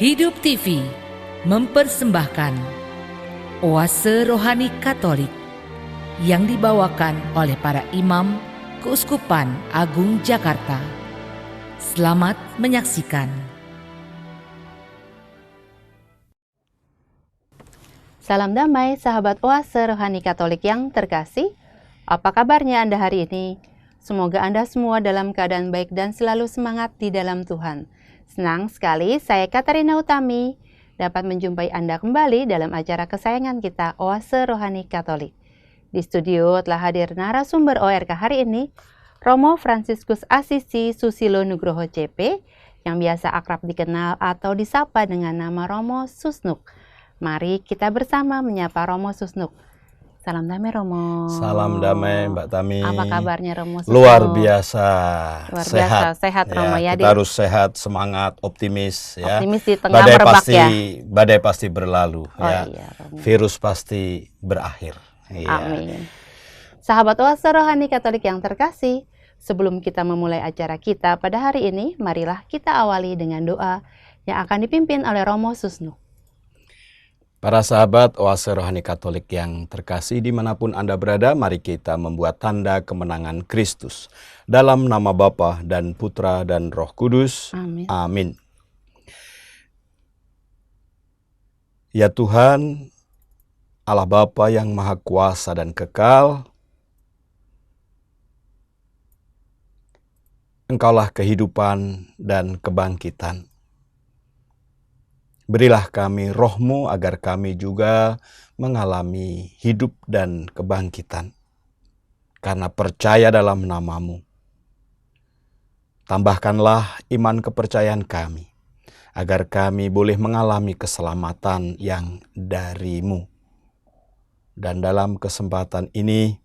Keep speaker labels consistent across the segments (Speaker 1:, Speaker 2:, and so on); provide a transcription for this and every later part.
Speaker 1: Hidup TV mempersembahkan Oase Rohani Katolik yang dibawakan oleh para imam Keuskupan Agung Jakarta. Selamat menyaksikan.
Speaker 2: Salam damai sahabat Oase Rohani Katolik yang terkasih. Apa kabarnya Anda hari ini? Semoga Anda semua dalam keadaan baik dan selalu semangat di dalam Tuhan. Senang sekali saya Katarina Utami dapat menjumpai Anda kembali dalam acara kesayangan kita Oase Rohani Katolik. Di studio telah hadir narasumber ORK hari ini, Romo Fransiskus Asisi Susilo Nugroho CP yang biasa akrab dikenal atau disapa dengan nama Romo Susnuk. Mari kita bersama menyapa Romo Susnuk. Salam damai Romo.
Speaker 3: Salam damai Mbak Tami.
Speaker 2: Apa kabarnya Romo Susnuk?
Speaker 3: Luar biasa.
Speaker 2: Sehat Romo ya.
Speaker 3: Kita harus sehat, semangat, optimis ya.
Speaker 2: Optimis di tengah merebak ya.
Speaker 3: Badai pasti berlalu ya.
Speaker 2: Iya, Romo.
Speaker 3: Virus pasti berakhir. Ya.
Speaker 2: Amin. Sahabat Oase Rohani Katolik yang terkasih, sebelum kita memulai acara kita pada hari ini, marilah kita awali dengan doa yang akan dipimpin oleh Romo Susnuk.
Speaker 3: Para sahabat Oase Rohani Katolik yang terkasih dimanapun Anda berada, mari kita membuat tanda kemenangan Kristus. Dalam nama Bapa dan Putra dan Roh Kudus.
Speaker 2: Amin.
Speaker 3: Amin. Ya Tuhan, Allah Bapa yang Maha Kuasa dan Kekal, Engkaulah kehidupan dan kebangkitan. Berilah kami roh-Mu agar kami juga mengalami hidup dan kebangkitan. Karena percaya dalam nama-Mu. Tambahkanlah iman kepercayaan kami, agar kami boleh mengalami keselamatan yang dari-Mu. Dan dalam kesempatan ini,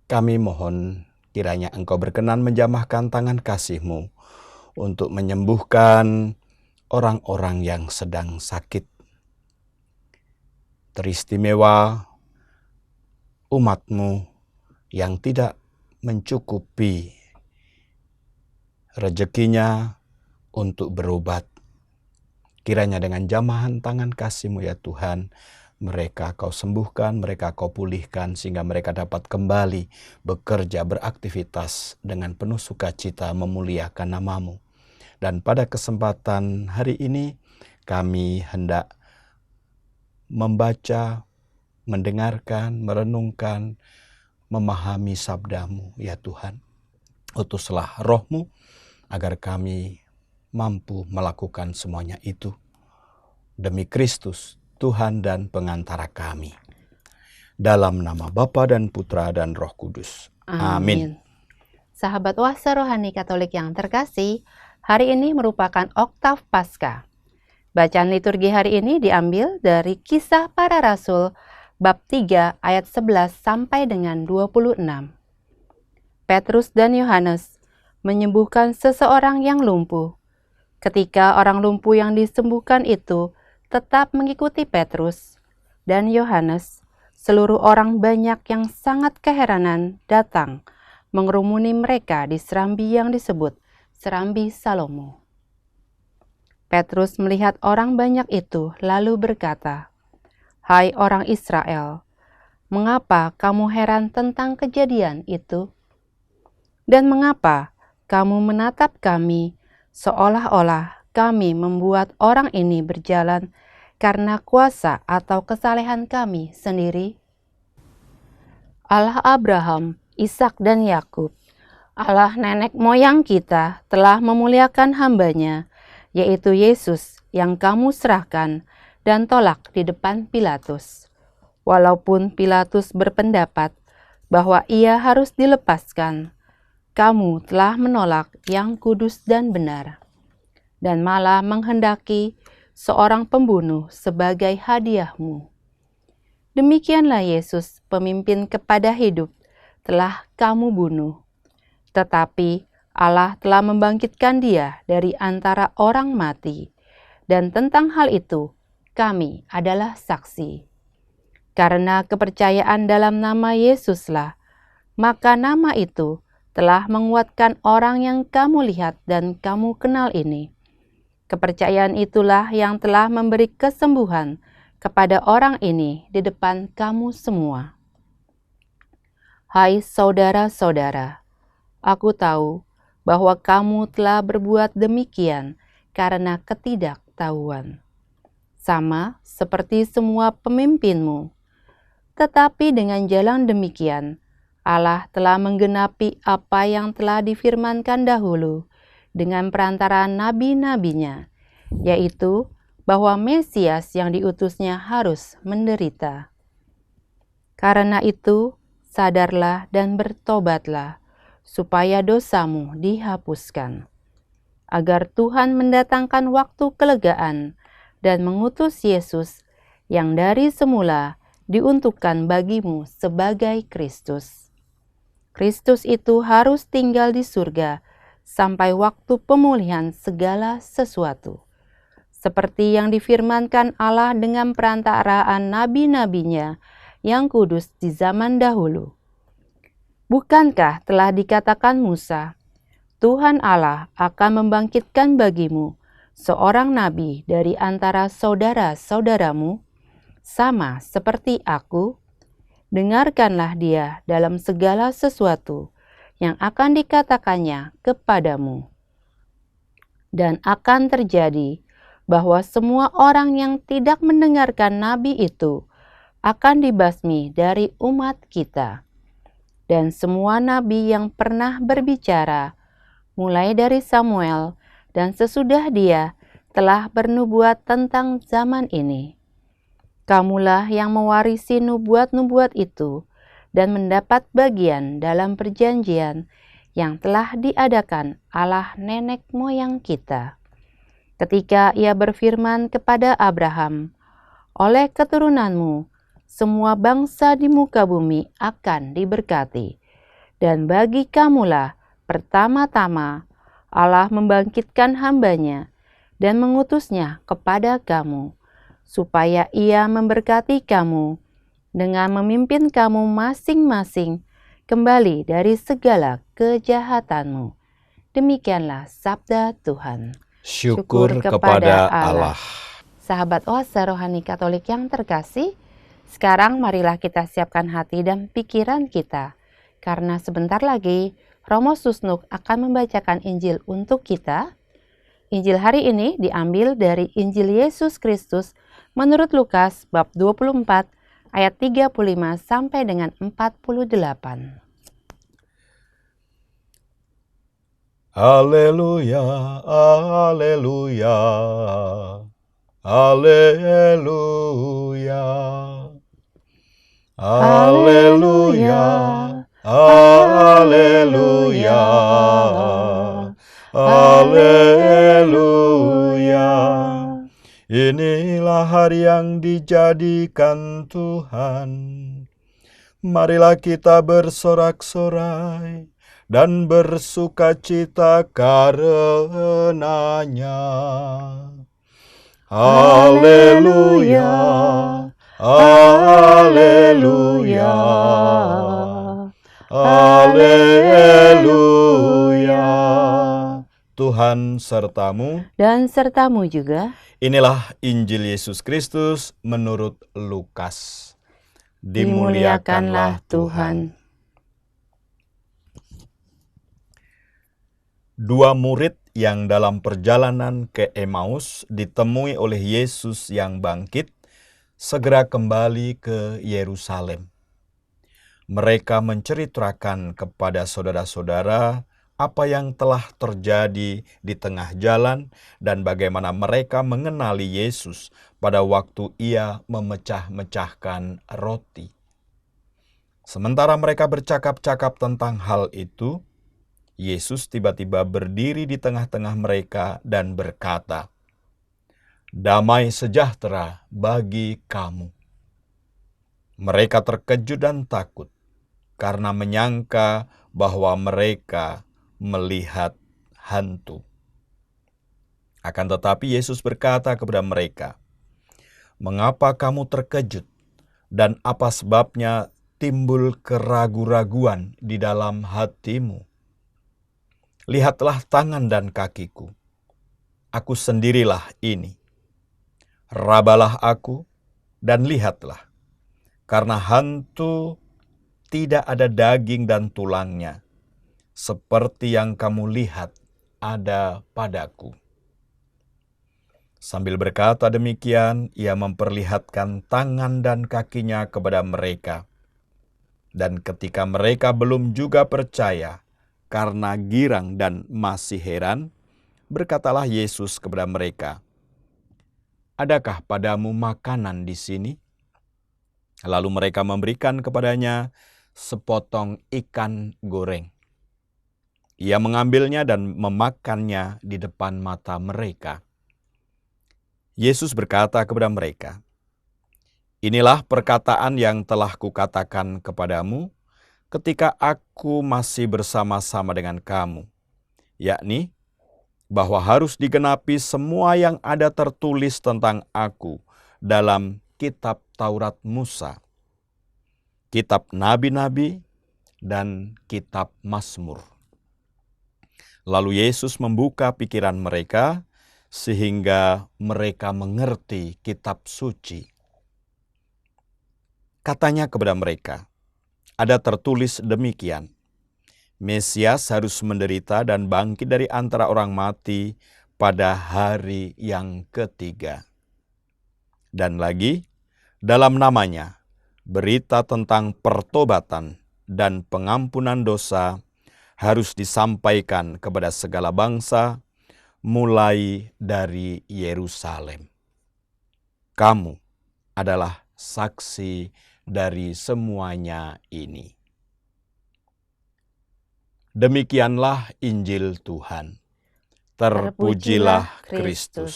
Speaker 3: kami mohon kiranya Engkau berkenan menjamahkan tangan kasih-Mu untuk menyembuhkan orang-orang yang sedang sakit. Teristimewa umat-Mu yang tidak mencukupi rezekinya untuk berobat. Kiranya dengan jamahan tangan kasih-Mu ya Tuhan, mereka Kau sembuhkan, mereka Kau pulihkan, sehingga mereka dapat kembali bekerja, beraktivitas dengan penuh sukacita memuliakan nama-Mu. Dan pada kesempatan hari ini kami hendak membaca, mendengarkan, merenungkan, memahami sabda-Mu ya Tuhan. Utuslah roh-Mu agar kami mampu melakukan semuanya itu. Demi Kristus, Tuhan dan pengantara kami. Dalam nama Bapa dan Putra dan Roh Kudus. Amin.
Speaker 2: Sahabat Oase Rohani Katolik yang terkasih, hari ini merupakan Oktav Paskah. Bacaan liturgi hari ini diambil dari Kisah Para Rasul bab 3 ayat 11 sampai dengan 26. Petrus dan Yohanes menyembuhkan seseorang yang lumpuh. Ketika orang lumpuh yang disembuhkan itu tetap mengikuti Petrus dan Yohanes, seluruh orang banyak yang sangat keheranan datang mengerumuni mereka di serambi yang disebut Serambi Salomo. Petrus melihat orang banyak itu lalu berkata, "Hai orang Israel, mengapa kamu heran tentang kejadian itu? Dan mengapa kamu menatap kami seolah-olah kami membuat orang ini berjalan karena kuasa atau kesalehan kami sendiri? Allah Abraham, Ishak dan Yakub, Allah nenek moyang kita telah memuliakan hamba-Nya, yaitu Yesus yang kamu serahkan dan tolak di depan Pilatus. Walaupun Pilatus berpendapat bahwa ia harus dilepaskan, kamu telah menolak yang kudus dan benar, dan malah menghendaki seorang pembunuh sebagai hadiah-Mu. Demikianlah Yesus, pemimpin kepada hidup, telah kamu bunuh. Tetapi Allah telah membangkitkan Dia dari antara orang mati, dan tentang hal itu kami adalah saksi. Karena kepercayaan dalam nama Yesuslah, maka nama itu telah menguatkan orang yang kamu lihat dan kamu kenal ini. Kepercayaan itulah yang telah memberi kesembuhan kepada orang ini di depan kamu semua. Hai saudara-saudara, aku tahu bahwa kamu telah berbuat demikian karena ketidaktahuan, sama seperti semua pemimpinmu. Tetapi dengan jalan demikian, Allah telah menggenapi apa yang telah difirmankan dahulu dengan perantaraan nabi-nabinya, yaitu bahwa Mesias yang diutusnya harus menderita. Karena itu, sadarlah dan bertobatlah, supaya dosamu dihapuskan, agar Tuhan mendatangkan waktu kelegaan dan mengutus Yesus yang dari semula diuntukkan bagimu sebagai Kristus. Kristus itu harus tinggal di surga sampai waktu pemulihan segala sesuatu, seperti yang difirmankan Allah dengan perantaraan nabi-nabinya yang kudus di zaman dahulu. Bukankah telah dikatakan Musa, Tuhan Allah akan membangkitkan bagimu seorang nabi dari antara saudara-saudaramu, sama seperti aku? Dengarkanlah dia dalam segala sesuatu yang akan dikatakannya kepadamu. Dan akan terjadi bahwa semua orang yang tidak mendengarkan nabi itu akan dibasmi dari umat kita. Dan semua nabi yang pernah berbicara, mulai dari Samuel dan sesudah dia, telah bernubuat tentang zaman ini. Kamulah yang mewarisi nubuat-nubuat itu dan mendapat bagian dalam perjanjian yang telah diadakan Allah nenek moyang kita, ketika Ia berfirman kepada Abraham, "Oleh keturunanmu, semua bangsa di muka bumi akan diberkati." Dan bagi kamulah pertama-tama Allah membangkitkan hamba-Nya dan mengutusnya kepada kamu, supaya Ia memberkati kamu dengan memimpin kamu masing-masing kembali dari segala kejahatanmu. Demikianlah sabda Tuhan.
Speaker 3: Syukur kepada Allah.
Speaker 2: Sahabat Oase Rohani Katolik yang terkasih, sekarang marilah kita siapkan hati dan pikiran kita, karena sebentar lagi Romo Susnuk akan membacakan Injil untuk kita. Injil hari ini diambil dari Injil Yesus Kristus menurut Lukas bab 24 ayat 35 sampai dengan 48.
Speaker 3: Haleluya, haleluya, haleluya, haleluya, haleluya, haleluya. Inilah hari yang dijadikan Tuhan. Marilah kita bersorak-sorai dan bersukacita karenanya. Haleluya, haleluya, haleluya. Tuhan sertamu
Speaker 2: Dan sertamu juga.
Speaker 3: Inilah Injil Yesus Kristus menurut Lukas. Dimuliakanlah Tuhan. Dua murid yang dalam perjalanan ke Emmaus ditemui oleh Yesus yang bangkit, segera kembali ke Yerusalem. Mereka menceritakan kepada saudara-saudara apa yang telah terjadi di tengah jalan dan bagaimana mereka mengenali Yesus pada waktu Ia memecah-mecahkan roti. Sementara mereka bercakap-cakap tentang hal itu, Yesus tiba-tiba berdiri di tengah-tengah mereka dan berkata, "Damai sejahtera bagi kamu." Mereka terkejut dan takut karena menyangka bahwa mereka melihat hantu. Akan tetapi Yesus berkata kepada mereka, "Mengapa kamu terkejut dan apa sebabnya timbul keraguan-raguan di dalam hatimu? Lihatlah tangan dan kakiku. Aku sendirilah ini. Rabalah aku dan lihatlah, karena hantu tidak ada daging dan tulangnya, seperti yang kamu lihat ada padaku." Sambil berkata demikian, ia memperlihatkan tangan dan kakinya kepada mereka. Dan ketika mereka belum juga percaya, karena girang dan masih heran, berkatalah Yesus kepada mereka, "Adakah padamu makanan di sini?" Lalu mereka memberikan kepadanya sepotong ikan goreng. Ia mengambilnya dan memakannya di depan mata mereka. Yesus berkata kepada mereka, "Inilah perkataan yang telah kukatakan kepadamu ketika aku masih bersama-sama dengan kamu, yakni bahwa harus digenapi semua yang ada tertulis tentang aku dalam kitab Taurat Musa, kitab nabi-nabi, dan kitab Mazmur." Lalu Yesus membuka pikiran mereka sehingga mereka mengerti kitab suci. Katanya kepada mereka, "Ada tertulis demikian, Mesias harus menderita dan bangkit dari antara orang mati pada hari yang ketiga. Dan lagi, dalam namanya, berita tentang pertobatan dan pengampunan dosa harus disampaikan kepada segala bangsa, mulai dari Yerusalem. Kamu adalah saksi dari semuanya ini." Demikianlah Injil Tuhan. Terpujilah Kristus.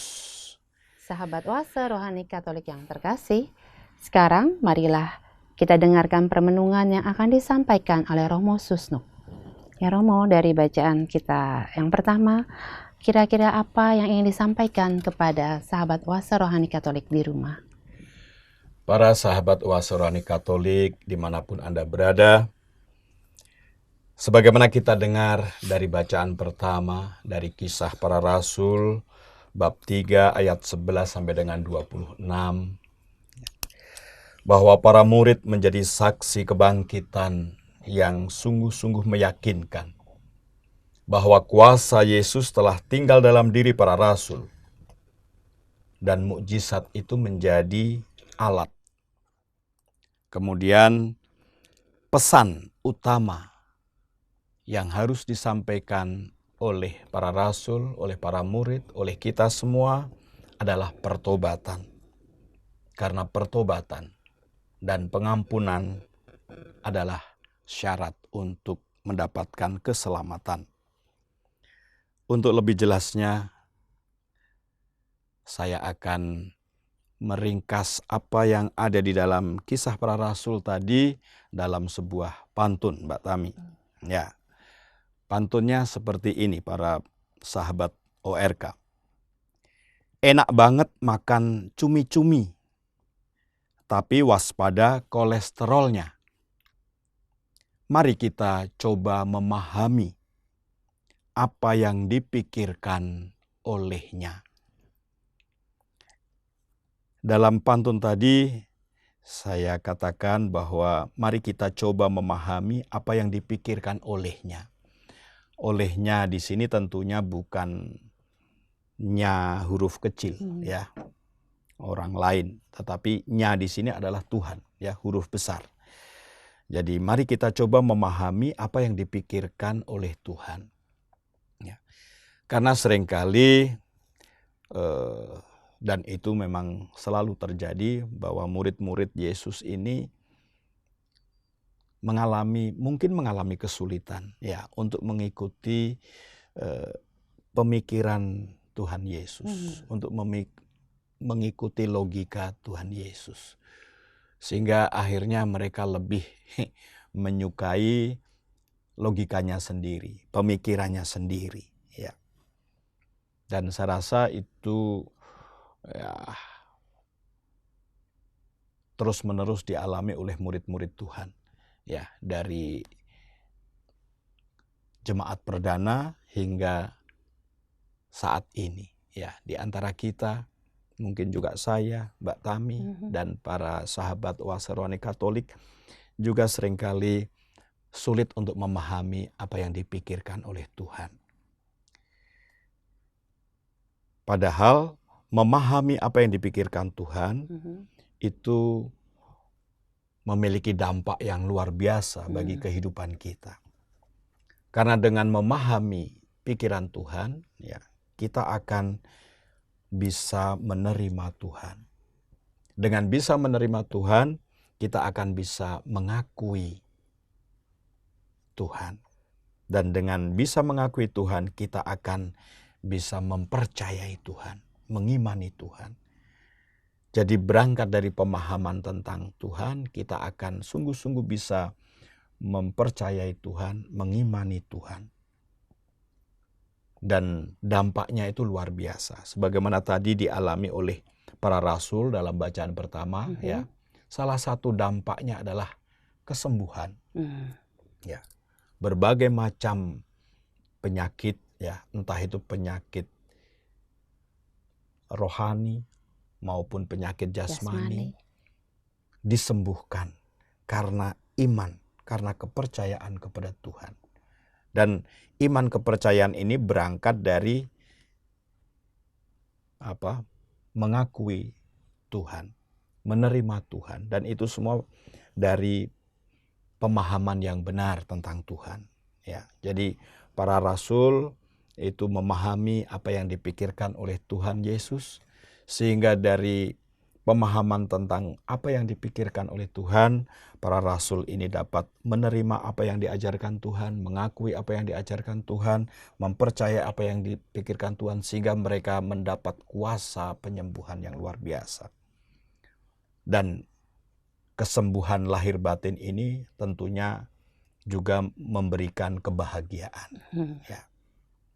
Speaker 2: Sahabat Oase Rohani Katolik yang terkasih, sekarang marilah kita dengarkan permenungan yang akan disampaikan oleh Romo Susnuk. Ya Romo, dari bacaan kita yang pertama, kira-kira apa yang ingin disampaikan kepada sahabat Oase Rohani Katolik di rumah?
Speaker 3: Para sahabat Oase Rohani Katolik dimanapun Anda berada, sebagaimana kita dengar dari bacaan pertama dari Kisah Para Rasul, bab 3 ayat 11 sampai dengan 26, bahwa para murid menjadi saksi kebangkitan yang sungguh-sungguh meyakinkan bahwa kuasa Yesus telah tinggal dalam diri para rasul, dan mukjizat itu menjadi alat. Kemudian pesan utama yang harus disampaikan oleh para rasul, oleh para murid, oleh kita semua adalah pertobatan. Karena pertobatan dan pengampunan adalah syarat untuk mendapatkan keselamatan. Untuk lebih jelasnya, saya akan meringkas apa yang ada di dalam Kisah Para Rasul tadi dalam sebuah pantun, Mbak Tami. Ya, pantunnya seperti ini, para sahabat ORK. Enak banget makan cumi-cumi, tapi waspada kolesterolnya. Mari kita coba memahami apa yang dipikirkan olehnya. Dalam pantun tadi, saya katakan bahwa mari kita coba memahami apa yang dipikirkan olehnya. Olehnya di sini tentunya bukan nya huruf kecil, ya, orang lain, tetapi nya di sini adalah Tuhan, ya, huruf besar. Jadi mari kita coba memahami apa yang dipikirkan oleh Tuhan. Ya. Karena seringkali, dan itu memang selalu terjadi, bahwa murid-murid Yesus ini mungkin mengalami kesulitan, ya, untuk mengikuti pemikiran Tuhan Yesus, untuk mengikuti logika Tuhan Yesus. Sehingga akhirnya mereka lebih menyukai logikanya sendiri, pemikirannya sendiri, ya. Dan saya rasa itu, ya, terus-menerus dialami oleh murid-murid Tuhan, ya, dari jemaat perdana hingga saat ini, ya di antara kita, mungkin juga saya, Mbak Tami, dan para sahabat Oase Rohani Katolik juga seringkali sulit untuk memahami apa yang dipikirkan oleh Tuhan. Padahal memahami apa yang dipikirkan Tuhan itu memiliki dampak yang luar biasa bagi kehidupan kita. Karena dengan memahami pikiran Tuhan, ya, kita akan bisa menerima Tuhan. Dengan bisa menerima Tuhan, kita akan bisa mengakui Tuhan. Dan dengan bisa mengakui Tuhan, kita akan bisa mempercayai Tuhan, mengimani Tuhan. Jadi berangkat dari pemahaman tentang Tuhan, kita akan sungguh-sungguh bisa mempercayai Tuhan, mengimani Tuhan. Dan dampaknya itu luar biasa. Sebagaimana tadi dialami oleh para rasul dalam bacaan pertama, ya. Salah satu dampaknya adalah kesembuhan. Ya. Berbagai macam penyakit, ya, entah itu penyakit rohani maupun penyakit jasmani disembuhkan karena iman, karena kepercayaan kepada Tuhan. Dan iman kepercayaan ini berangkat dari mengakui Tuhan, menerima Tuhan, dan itu semua dari pemahaman yang benar tentang Tuhan. Ya, jadi para rasul itu memahami apa yang dipikirkan oleh Tuhan Yesus, sehingga dari pemahaman tentang apa yang dipikirkan oleh Tuhan, para rasul ini dapat menerima apa yang diajarkan Tuhan, mengakui apa yang diajarkan Tuhan, mempercayai apa yang dipikirkan Tuhan, sehingga mereka mendapat kuasa penyembuhan yang luar biasa. Dan kesembuhan lahir batin ini tentunya juga memberikan kebahagiaan. Ya.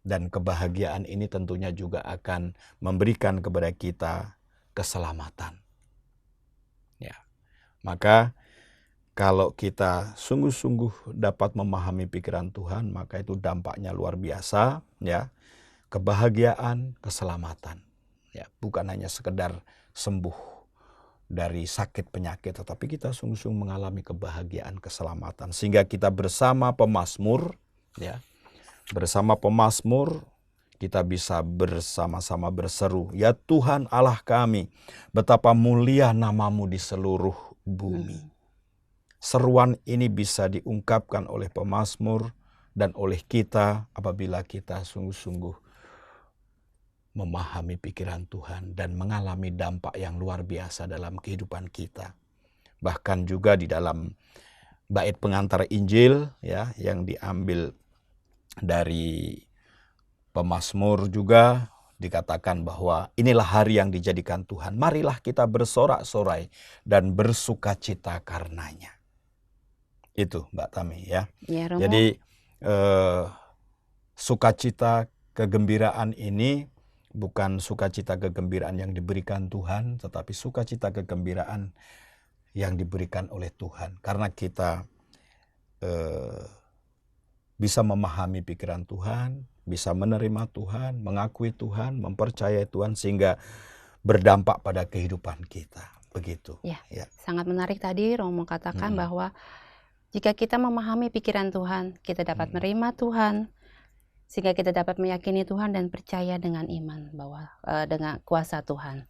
Speaker 3: Dan kebahagiaan ini tentunya juga akan memberikan kepada kita keselamatan. Ya. Maka kalau kita sungguh-sungguh dapat memahami pikiran Tuhan, maka itu dampaknya luar biasa, ya. Kebahagiaan, keselamatan. Ya, bukan hanya sekedar sembuh dari sakit penyakit, tetapi kita sungguh-sungguh mengalami kebahagiaan, keselamatan, sehingga kita bersama pemazmur, ya, bersama pemazmur kita bisa bersama-sama berseru, ya Tuhan Allah kami, betapa mulia namamu di seluruh bumi. Seruan ini bisa diungkapkan oleh pemazmur dan oleh kita apabila kita sungguh-sungguh memahami pikiran Tuhan dan mengalami dampak yang luar biasa dalam kehidupan kita. Bahkan juga di dalam bait pengantar Injil, ya, yang diambil dari pemazmur juga dikatakan bahwa inilah hari yang dijadikan Tuhan. Marilah kita bersorak-sorai dan bersukacita karenanya. Itu Mbak Tami, ya.
Speaker 2: Ya, Romo.
Speaker 3: Jadi sukacita, kegembiraan ini bukan sukacita kegembiraan yang diberikan Tuhan, tetapi sukacita kegembiraan yang diberikan oleh Tuhan. Karena kita bisa memahami pikiran Tuhan, bisa menerima Tuhan, mengakui Tuhan, mempercayai Tuhan, sehingga berdampak pada kehidupan kita. Begitu.
Speaker 2: Ya, sangat menarik tadi Romo katakan bahwa jika kita memahami pikiran Tuhan, kita dapat menerima Tuhan, sehingga kita dapat meyakini Tuhan dan percaya dengan iman bahwa dengan kuasa Tuhan.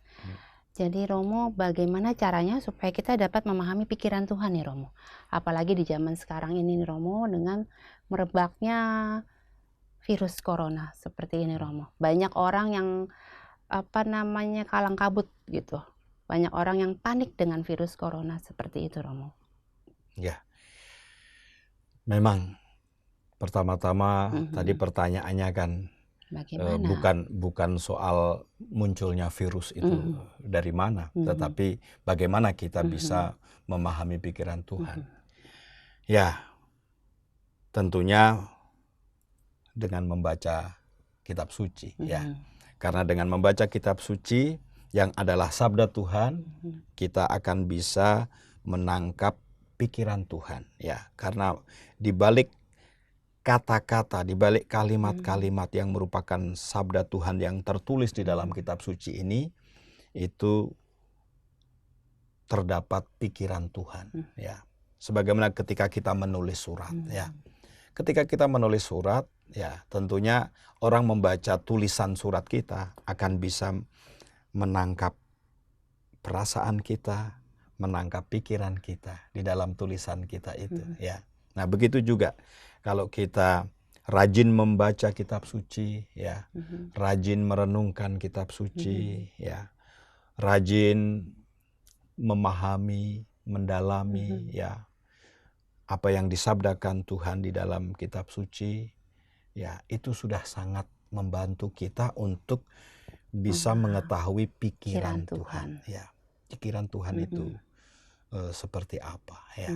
Speaker 2: Jadi Romo, bagaimana caranya supaya kita dapat memahami pikiran Tuhan nih Romo? Apalagi di zaman sekarang ini nih Romo, dengan merebaknya virus corona seperti ini Romo. Banyak orang yang kalang kabut gitu. Banyak orang yang panik dengan virus corona seperti itu Romo.
Speaker 3: Ya, memang pertama-tama tadi pertanyaannya kan bukan soal munculnya virus itu dari mana, tetapi bagaimana kita bisa memahami pikiran Tuhan. Ya, tentunya dengan membaca kitab suci, ya. Karena dengan membaca kitab suci yang adalah sabda Tuhan, kita akan bisa menangkap pikiran Tuhan, ya. Karena di balik kata-kata, di balik kalimat-kalimat yang merupakan sabda Tuhan yang tertulis di dalam kitab suci ini, itu terdapat pikiran Tuhan, ya. Sebagaimana ketika kita menulis surat, ya. Ketika kita menulis surat, ya, tentunya orang membaca tulisan surat kita akan bisa menangkap perasaan kita, menangkap pikiran kita di dalam tulisan kita itu, ya. Nah, begitu juga kalau kita rajin membaca kitab suci, ya, rajin merenungkan kitab suci, ya, rajin memahami, mendalami, ya, apa yang disabdakan Tuhan di dalam kitab suci, ya, itu sudah sangat membantu kita untuk bisa mengetahui pikiran Tuhan, ya, pikiran Tuhan itu seperti apa, ya.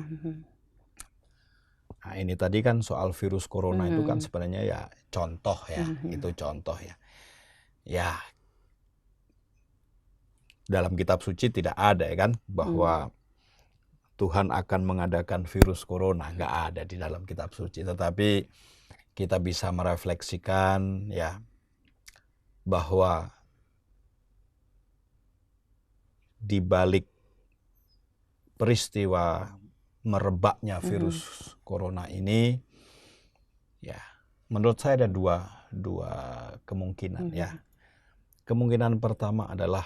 Speaker 3: Nah, ini tadi kan soal virus corona itu kan sebenarnya ya contoh, ya, itu contoh, ya. Ya, dalam kitab suci tidak ada, ya kan, bahwa Tuhan akan mengadakan virus corona, nggak ada di dalam kitab suci. Tetapi kita bisa merefleksikan, ya, bahwa di balik peristiwa merebaknya virus corona ini, ya, menurut saya ada dua kemungkinan, ya. Kemungkinan pertama adalah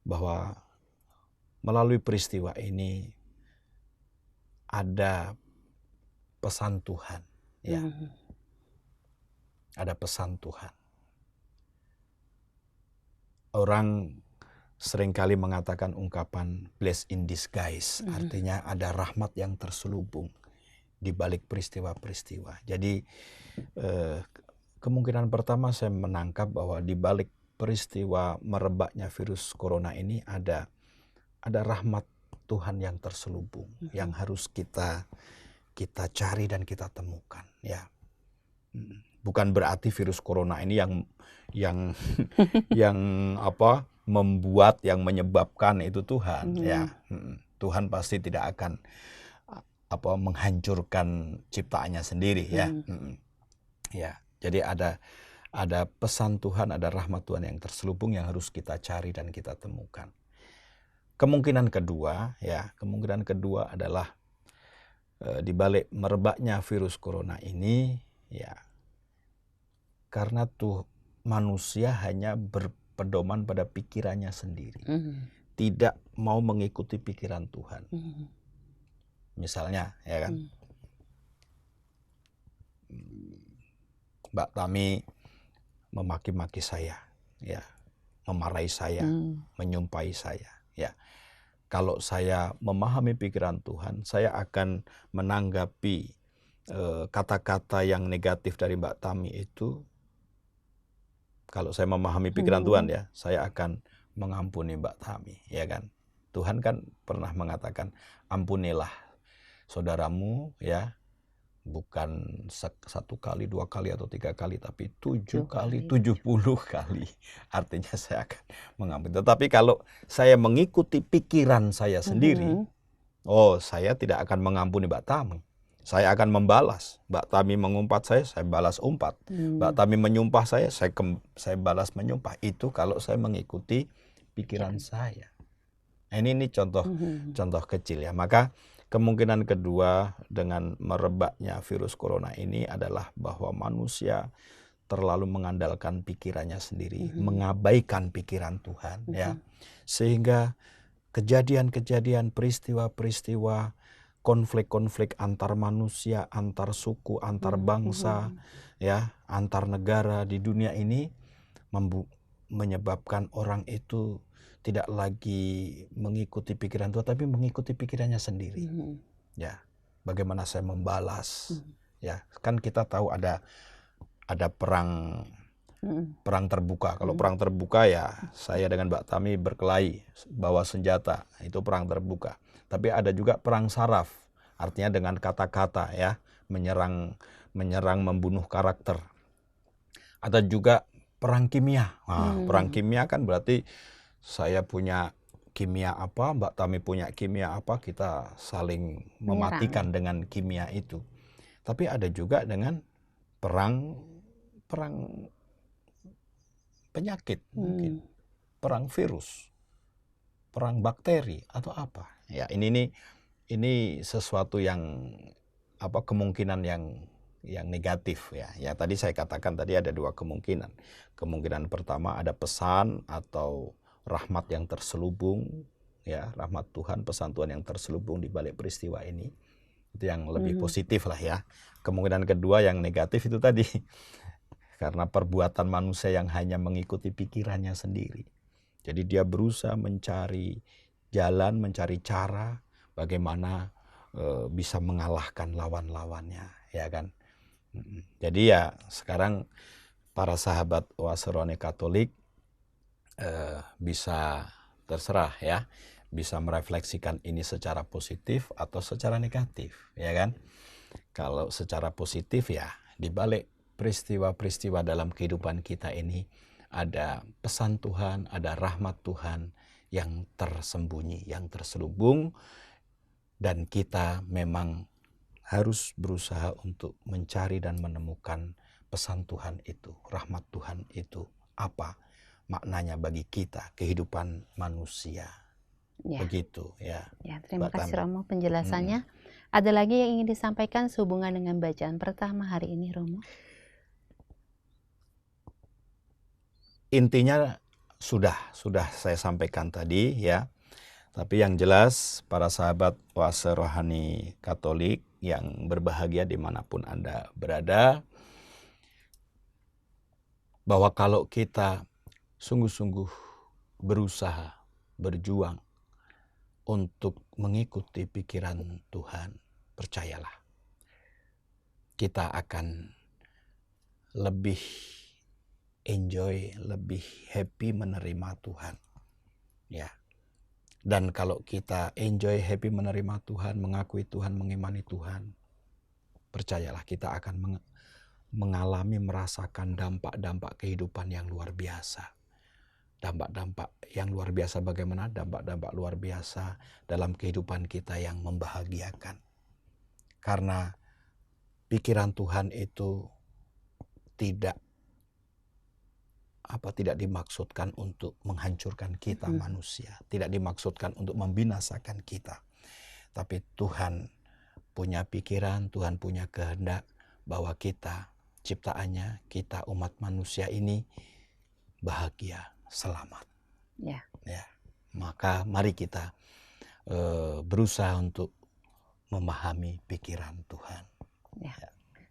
Speaker 3: bahwa melalui peristiwa ini ada pesan Tuhan, ya. Ada pesan Tuhan. Orang seringkali mengatakan ungkapan blessed in disguise, artinya ada rahmat yang terselubung di balik peristiwa-peristiwa. Jadi kemungkinan pertama saya menangkap bahwa di balik peristiwa merebaknya virus corona ini ada rahmat Tuhan yang terselubung, yang harus kita cari dan kita temukan, ya. Bukan berarti virus corona ini yang apa membuat, yang menyebabkan itu Tuhan, ya. Tuhan pasti tidak akan apa menghancurkan ciptaannya sendiri, ya. Ya, jadi ada pesan Tuhan, ada rahmat Tuhan yang terselubung yang harus kita cari dan kita temukan. Kemungkinan kedua, ya, kemungkinan kedua adalah di balik merebaknya virus corona ini, ya, karena manusia hanya berpedoman pada pikirannya sendiri, tidak mau mengikuti pikiran Tuhan. Misalnya, ya kan, Mbak Tami memaki-maki saya, ya, memarahi saya, menyumpahi saya, ya. Kalau saya memahami pikiran Tuhan, saya akan menanggapi kata-kata yang negatif dari Mbak Tami itu. Kalau saya memahami pikiran Tuhan, ya, saya akan mengampuni Mbak Tami, ya kan. Tuhan kan pernah mengatakan, ampunilah saudaramu, ya, bukan 1 kali, 2 kali, atau 3 kali, tapi 7 kali, 70 kali. Artinya saya akan mengampuni. Tetapi kalau saya mengikuti pikiran saya sendiri, oh, saya tidak akan mengampuni Mbak Tami. Saya akan membalas. Mbak Tami mengumpat saya balas umpat. Mbak Tami menyumpah saya balas menyumpah. Itu kalau saya mengikuti pikiran saya. Ini contoh kecil, ya. Maka kemungkinan kedua dengan merebaknya virus corona ini adalah bahwa manusia terlalu mengandalkan pikirannya sendiri, mengabaikan pikiran Tuhan, ya. Sehingga kejadian-kejadian, peristiwa-peristiwa, konflik-konflik antar manusia, antar suku, antar bangsa, ya, antar negara di dunia ini menyebabkan orang itu tidak lagi mengikuti pikiran Tuhan, tapi mengikuti pikirannya sendiri. Ya, bagaimana saya membalas? Ya, kan kita tahu ada perang terbuka. Kalau perang terbuka, ya, saya dengan Mbak Tami berkelahi, bawa senjata, itu perang terbuka. Tapi ada juga perang saraf, artinya dengan kata-kata, ya, menyerang, membunuh karakter. Ada juga perang kimia. Perang kimia kan berarti saya punya kimia apa, Mbak Tami punya kimia apa, kita saling mematikan dengan kimia itu. tapi ada juga dengan perang penyakit mungkin, perang virus, perang bakteri atau apa. Ya, ini sesuatu yang kemungkinan yang negatif ya. Ya, tadi saya katakan tadi ada dua kemungkinan. Kemungkinan pertama ada pesan atau rahmat yang terselubung ya, rahmat Tuhan, pesan Tuhan yang terselubung di balik peristiwa ini. Itu yang lebih positif lah ya. Kemungkinan kedua yang negatif itu tadi karena perbuatan manusia yang hanya mengikuti pikirannya sendiri. Jadi dia berusaha mencari jalan, mencari cara bagaimana bisa mengalahkan lawan-lawannya, ya kan. Jadi ya sekarang para sahabat Oase Rohani Katolik bisa terserah ya, bisa merefleksikan ini secara positif atau secara negatif, ya kan. Kalau secara positif ya, di balik peristiwa-peristiwa dalam kehidupan kita ini ada pesan Tuhan, ada rahmat Tuhan yang tersembunyi, yang terselubung, dan kita memang harus berusaha untuk mencari dan menemukan pesan Tuhan itu, rahmat Tuhan itu, apa maknanya bagi kita, kehidupan manusia. Ya. Begitu ya.
Speaker 2: Ya, terima kasih Romo penjelasannya. Ada lagi yang ingin disampaikan sehubungan dengan bacaan pertama hari ini, Romo?
Speaker 3: Intinya sudah saya sampaikan tadi ya. Tapi yang jelas para sahabat Oase Rohani Katolik yang berbahagia dimanapun Anda berada, bahwa kalau kita sungguh-sungguh berusaha, berjuang untuk mengikuti pikiran Tuhan, percayalah, kita akan lebih enjoy, lebih happy menerima Tuhan. Ya. Dan kalau kita enjoy, happy menerima Tuhan, mengakui Tuhan, mengimani Tuhan, percayalah kita akan mengalami, merasakan dampak-dampak kehidupan yang luar biasa. Dampak-dampak yang luar biasa bagaimana? Dampak-dampak luar biasa dalam kehidupan kita yang membahagiakan. Karena pikiran Tuhan itu tidak dimaksudkan untuk menghancurkan kita manusia, tidak dimaksudkan untuk membinasakan kita. Tapi Tuhan punya pikiran, Tuhan punya kehendak bahwa kita, ciptaannya, kita umat manusia ini bahagia, selamat. Ya. Maka mari kita berusaha untuk memahami pikiran Tuhan.
Speaker 2: Ya.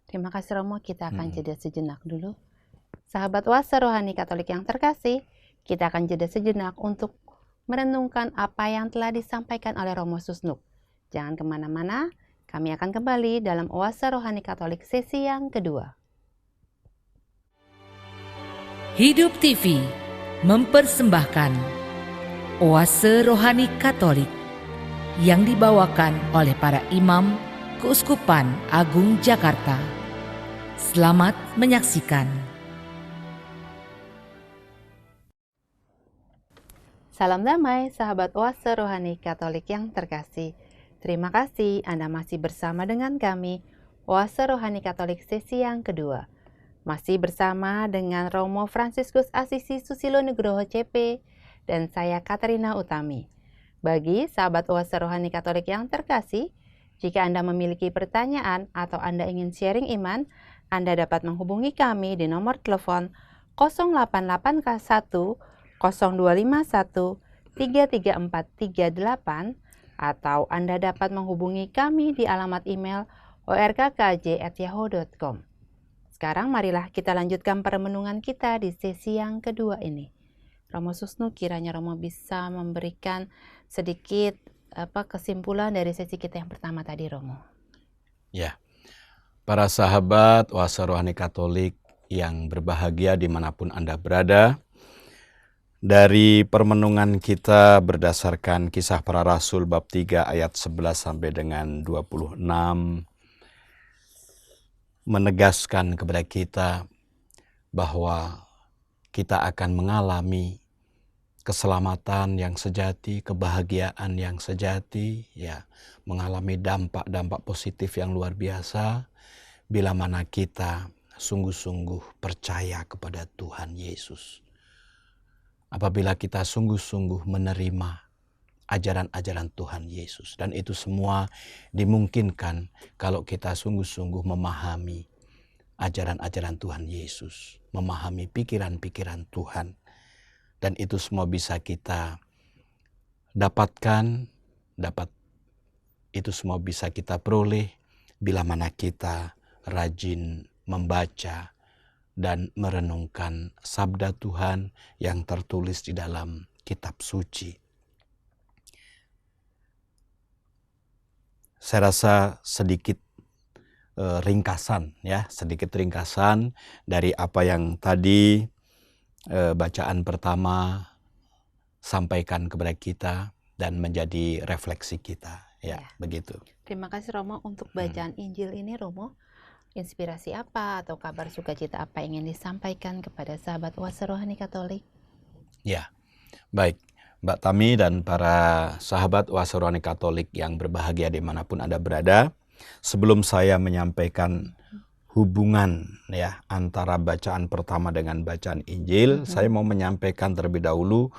Speaker 2: Terima kasih Romo, kita akan jeda sejenak dulu. Sahabat Oase Rohani Katolik yang terkasih, kita akan jeda sejenak untuk merenungkan apa yang telah disampaikan oleh Romo Susnuk. Jangan kemana-mana, kami akan kembali dalam Oase Rohani Katolik sesi yang kedua.
Speaker 1: Hidup TV mempersembahkan Oase Rohani Katolik yang dibawakan oleh para imam Keuskupan Agung Jakarta. Selamat menyaksikan.
Speaker 2: Salam damai, sahabat Oase Rohani Katolik yang terkasih. Terima kasih Anda masih bersama dengan kami, Oase Rohani Katolik sesi yang kedua. Masih bersama dengan Romo Fransiskus Asisi Susilo Nugroho CP dan saya Katarina Utami. Bagi sahabat Oase Rohani Katolik yang terkasih, jika Anda memiliki pertanyaan atau Anda ingin sharing iman, Anda dapat menghubungi kami di nomor telepon 0881 0251 33438 atau Anda dapat menghubungi kami di alamat email orkkj@yahoo.com. Sekarang marilah kita lanjutkan permenungan kita di sesi yang kedua ini. Romo Susnuk, kiranya Romo bisa memberikan sedikit kesimpulan dari sesi kita yang pertama tadi, Romo.
Speaker 3: Ya, para sahabat Oase Rohani Katolik yang berbahagia dimanapun Anda berada, dari permenungan kita berdasarkan Kisah Para Rasul bab 3 ayat 11 sampai dengan 26 menegaskan kepada kita bahwa kita akan mengalami keselamatan yang sejati, kebahagiaan yang sejati, ya, mengalami dampak-dampak positif yang luar biasa bila mana kita sungguh-sungguh percaya kepada Tuhan Yesus. Apabila kita sungguh-sungguh menerima ajaran-ajaran Tuhan Yesus. Dan itu semua dimungkinkan kalau kita sungguh-sungguh memahami ajaran-ajaran Tuhan Yesus. Memahami pikiran-pikiran Tuhan. Dan itu semua bisa kita dapatkan, itu semua bisa kita peroleh bila mana kita rajin membaca dan merenungkan sabda Tuhan yang tertulis di dalam kitab suci. Saya rasa sedikit ringkasan dari apa yang tadi bacaan pertama sampaikan kepada kita dan menjadi refleksi kita. Ya, begitu.
Speaker 2: Terima kasih Romo untuk bacaan Injil ini, Romo. Inspirasi apa atau kabar sukacita apa yang ingin disampaikan kepada sahabat Oase Rohani Katolik?
Speaker 3: Ya, baik. Mbak Tami dan para sahabat Oase Rohani Katolik yang berbahagia dimanapun Anda berada, sebelum saya menyampaikan hubungan ya antara bacaan pertama dengan bacaan Injil, saya mau menyampaikan terlebih dahulu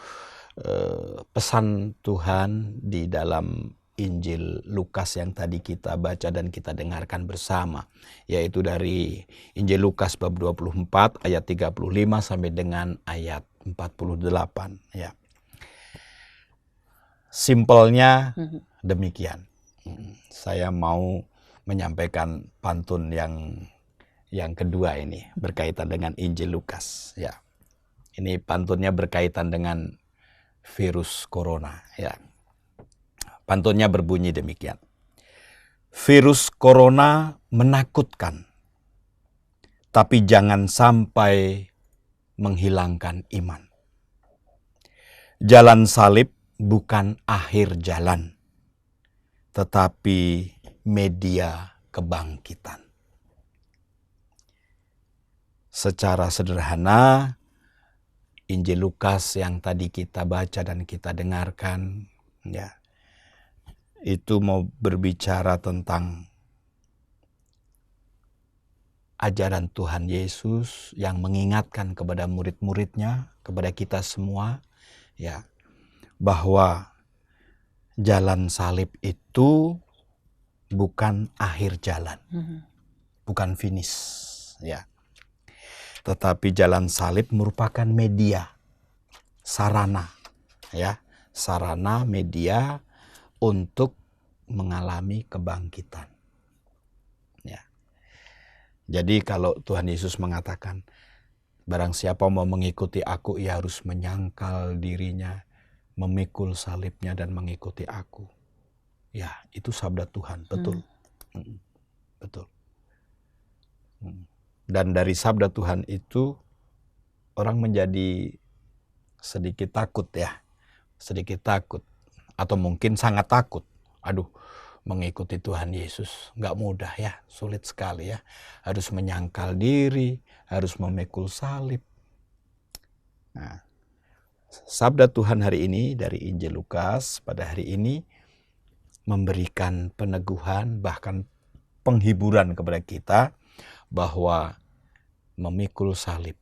Speaker 3: pesan Tuhan di dalam Injil Lukas yang tadi kita baca dan kita dengarkan bersama, yaitu dari Injil Lukas bab 24 ayat 35 sampai dengan ayat 48 ya. Simpelnya demikian. Saya mau menyampaikan pantun yang kedua ini berkaitan dengan Injil Lukas ya. Ini pantunnya berkaitan dengan virus corona ya. Pantunnya berbunyi demikian. Virus corona menakutkan, tapi jangan sampai menghilangkan iman. Jalan salib bukan akhir jalan, tetapi media kebangkitan. Secara sederhana, Injil Lukas yang tadi kita baca dan kita dengarkan, ya, itu mau berbicara tentang ajaran Tuhan Yesus yang mengingatkan kepada murid-muridnya, kepada kita semua, ya, bahwa jalan salib itu bukan akhir jalan, bukan finish, ya. Tetapi jalan salib merupakan media, sarana, ya, sarana media untuk mengalami kebangkitan. Ya. Jadi kalau Tuhan Yesus mengatakan, barang siapa mau mengikuti aku, ia harus menyangkal dirinya, memikul salibnya dan mengikuti aku. Ya, itu sabda Tuhan, betul. Betul. Dan dari sabda Tuhan itu, orang menjadi sedikit takut ya. Sedikit takut. Atau mungkin sangat takut. Aduh, mengikuti Tuhan Yesus nggak mudah ya, sulit sekali ya. Harus menyangkal diri, harus memikul salib. Nah, sabda Tuhan hari ini dari Injil Lukas pada hari ini memberikan peneguhan, bahkan penghiburan kepada kita bahwa memikul salib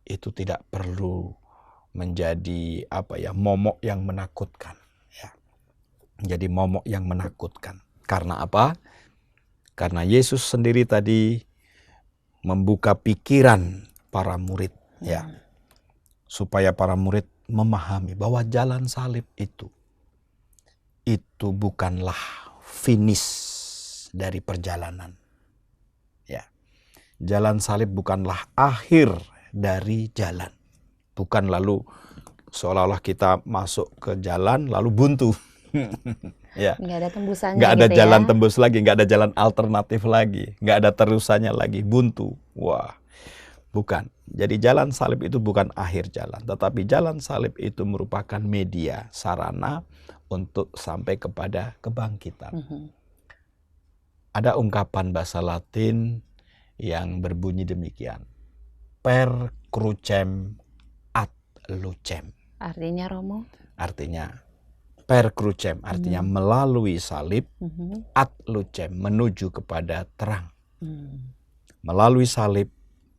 Speaker 3: itu tidak perlu menjadi momok yang menakutkan. Jadi momok yang menakutkan. Karena apa? Karena Yesus sendiri tadi membuka pikiran para murid ya. Supaya para murid memahami bahwa jalan salib itu bukanlah finish dari perjalanan. Ya. Jalan salib bukanlah akhir dari jalan. Bukan lalu seolah-olah kita masuk ke jalan lalu buntu. Ya.
Speaker 2: Nggak ada tembusannya,
Speaker 3: nggak ada
Speaker 2: gitu
Speaker 3: jalan
Speaker 2: ya.
Speaker 3: tembus lagi, nggak ada jalan alternatif lagi, nggak ada terusannya lagi, buntu. Wah, bukan. Jadi jalan salib itu bukan akhir jalan, tetapi jalan salib itu merupakan media, sarana untuk sampai kepada kebangkitan. Ada ungkapan bahasa Latin yang berbunyi demikian, per crucem ad lucem.
Speaker 2: Artinya, Romo?
Speaker 3: Artinya per crucem, artinya melalui salib, ad lucem, menuju kepada terang. Melalui salib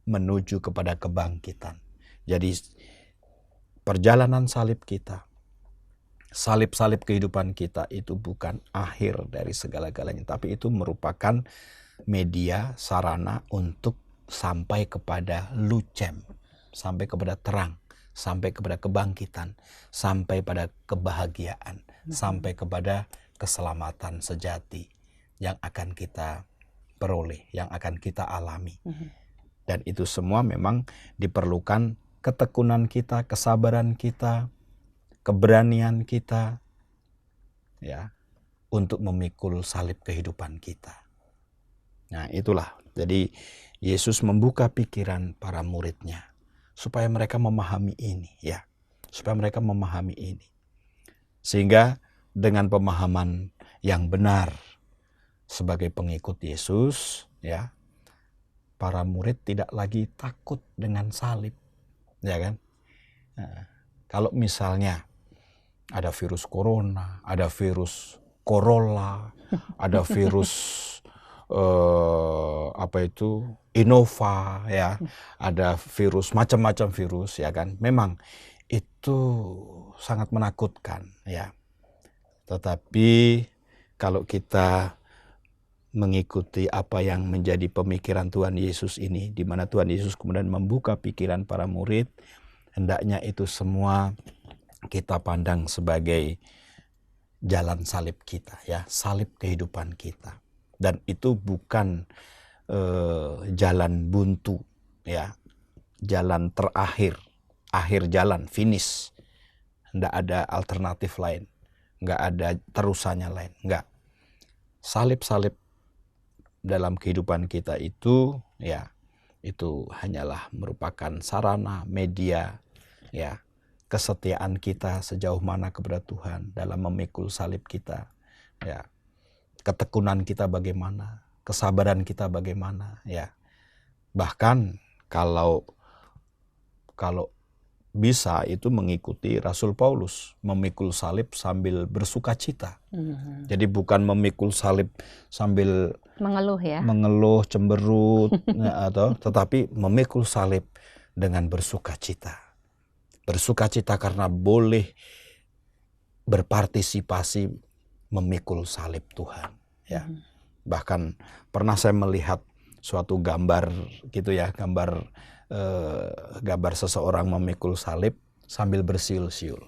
Speaker 3: menuju kepada kebangkitan. Jadi perjalanan salib kita, salib-salib kehidupan kita itu bukan akhir dari segala-galanya, tapi itu merupakan media, sarana untuk sampai kepada lucem, sampai kepada terang, sampai kepada kebangkitan, sampai pada kebahagiaan, sampai kepada keselamatan sejati yang akan kita peroleh, yang akan kita alami. Dan itu semua memang diperlukan ketekunan kita, kesabaran kita, keberanian kita, ya, untuk memikul salib kehidupan kita. Nah, itulah. Jadi Yesus membuka pikiran para muridnya supaya mereka memahami ini, ya. Supaya mereka memahami ini. Sehingga dengan pemahaman yang benar sebagai pengikut Yesus, ya, para murid tidak lagi takut dengan salib, ya kan? Nah, kalau misalnya ada virus corona, ada virus Corolla, ada virus Innova, ya, ada virus, macam-macam virus, ya kan? Memang itu sangat menakutkan, ya. Tetapi kalau kita mengikuti apa yang menjadi pemikiran Tuhan Yesus ini, di mana Tuhan Yesus kemudian membuka pikiran para murid, hendaknya itu semua kita pandang sebagai jalan salib kita, ya, salib kehidupan kita. Dan itu bukan jalan buntu, ya, jalan terakhir, akhir jalan, finish. Nggak ada alternatif lain, nggak ada terusannya lain, nggak. Salib-salib dalam kehidupan kita itu, ya, itu hanyalah merupakan sarana, media, ya, kesetiaan kita sejauh mana kepada Tuhan dalam memikul salib kita, ya, ketekunan kita bagaimana, kesabaran kita bagaimana, ya. Bahkan kalau bisa itu mengikuti Rasul Paulus, memikul salib sambil bersuka cita. Jadi bukan memikul salib sambil
Speaker 2: mengeluh, ya,
Speaker 3: mengeluh, cemberut, atau tetapi memikul salib dengan bersuka cita. Bersuka cita karena boleh berpartisipasi memikul salib Tuhan, ya. Bahkan pernah saya melihat suatu gambar gitu, ya, gambar seseorang memikul salib sambil bersiul-siul.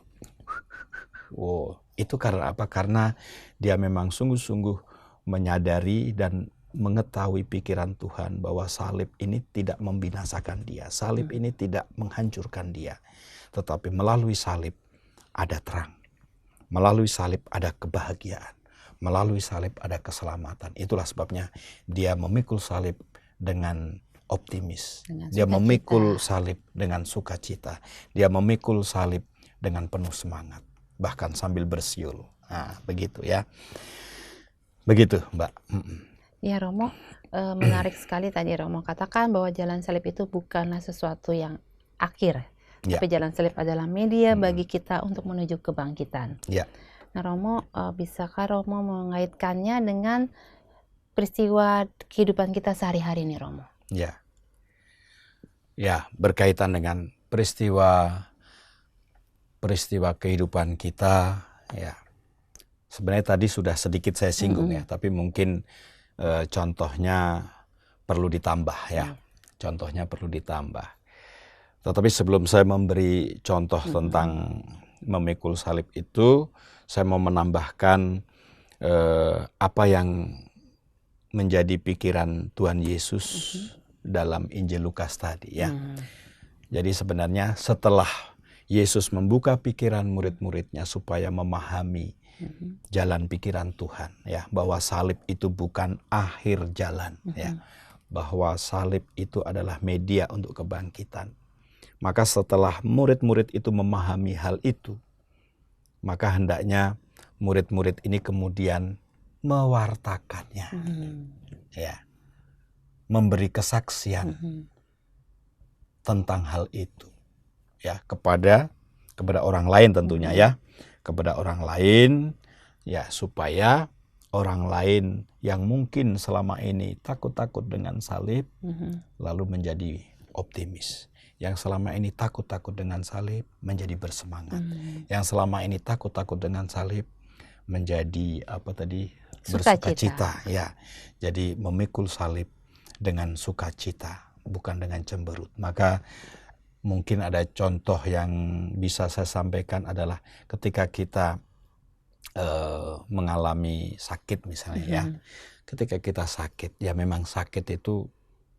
Speaker 3: Wow, itu karena apa? Karena dia memang sungguh-sungguh menyadari dan mengetahui pikiran Tuhan bahwa salib ini tidak membinasakan dia, salib ini tidak menghancurkan dia, tetapi melalui salib ada terang, melalui salib ada kebahagiaan, melalui salib ada keselamatan. Itulah sebabnya dia memikul salib dengan optimis, dia memikul salib dengan sukacita, dia memikul salib dengan penuh semangat, bahkan sambil bersiul. Nah, begitu, ya. Begitu, Mbak.
Speaker 2: Ya, Romo, menarik sekali tadi Romo katakan bahwa jalan salib itu bukanlah sesuatu yang akhir,
Speaker 3: Ya.
Speaker 2: tapi jalan salib adalah media bagi kita untuk menuju kebangkitan.
Speaker 3: Ya.
Speaker 2: Nah, Romo, bisakah Romo mengaitkannya dengan peristiwa kehidupan kita sehari-hari ini, Romo?
Speaker 3: Ya. Ya, berkaitan dengan peristiwa kehidupan kita, ya. Sebenarnya tadi sudah sedikit saya singgung, ya, tapi mungkin contohnya perlu ditambah, ya. Contohnya perlu ditambah. Tetapi sebelum saya memberi contoh tentang memikul salib itu, saya mau menambahkan apa yang menjadi pikiran Tuhan Yesus dalam Injil Lukas tadi, ya. Jadi sebenarnya setelah Yesus membuka pikiran murid-muridnya supaya memahami jalan pikiran Tuhan, ya, bahwa salib itu bukan akhir jalan, ya, bahwa salib itu adalah media untuk kebangkitan. Maka setelah murid-murid itu memahami hal itu, maka hendaknya murid-murid ini kemudian mewartakannya, ya, memberi kesaksian tentang hal itu, ya, kepada orang lain tentunya, ya, kepada orang lain, ya, supaya orang lain yang mungkin selama ini takut-takut dengan salib, lalu menjadi optimis. Yang selama ini takut-takut dengan salib, menjadi bersemangat. Yang selama ini takut-takut dengan salib, menjadi bersukacita. Ya, jadi memikul salib dengan sukacita, bukan dengan cemberut. Maka mungkin ada contoh yang bisa saya sampaikan adalah ketika kita mengalami sakit misalnya ya. Ketika kita sakit, ya memang sakit itu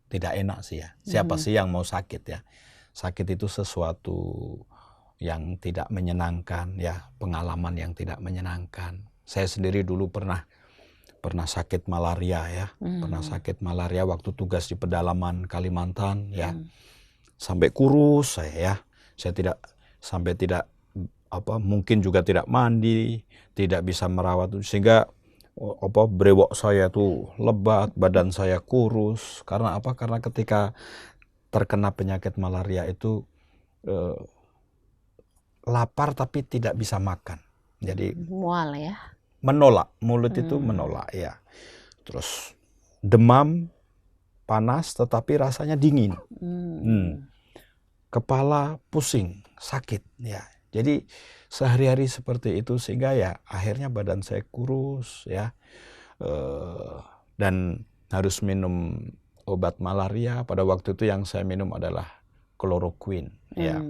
Speaker 3: tidak enak sih ya. Siapa sih yang mau sakit ya? Sakit itu sesuatu yang tidak menyenangkan ya, pengalaman yang tidak menyenangkan. Saya sendiri dulu pernah sakit malaria ya. Pernah sakit malaria waktu tugas di pedalaman Kalimantan ya. Sampai kurus saya ya. Saya tidak mungkin juga tidak mandi, tidak bisa merawat, sehingga brewok saya tuh lebat, badan saya kurus. Karena apa? Karena ketika terkena penyakit malaria itu lapar tapi tidak bisa makan. Jadi
Speaker 2: mual ya.
Speaker 3: Menolak, mulut itu menolak ya. Terus demam, panas tetapi rasanya dingin. Kepala pusing, sakit ya. Jadi sehari-hari seperti itu sehingga ya akhirnya badan saya kurus ya, dan harus minum obat malaria. Pada waktu itu yang saya minum adalah kloroquine ya,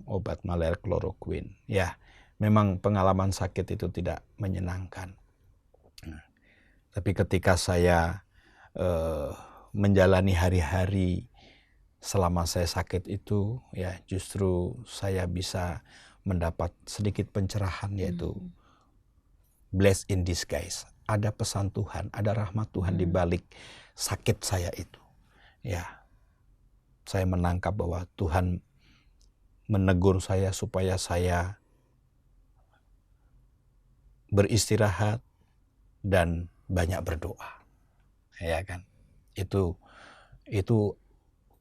Speaker 3: obat malaria kloroquine ya. Memang pengalaman sakit itu tidak menyenangkan. Tapi ketika saya menjalani hari-hari selama saya sakit itu ya, justru saya bisa mendapat sedikit pencerahan, yaitu blessed in disguise. Ada pesan Tuhan, ada rahmat Tuhan di balik sakit saya itu. Ya, saya menangkap bahwa Tuhan menegur saya supaya saya beristirahat dan banyak berdoa. Ya kan? Itu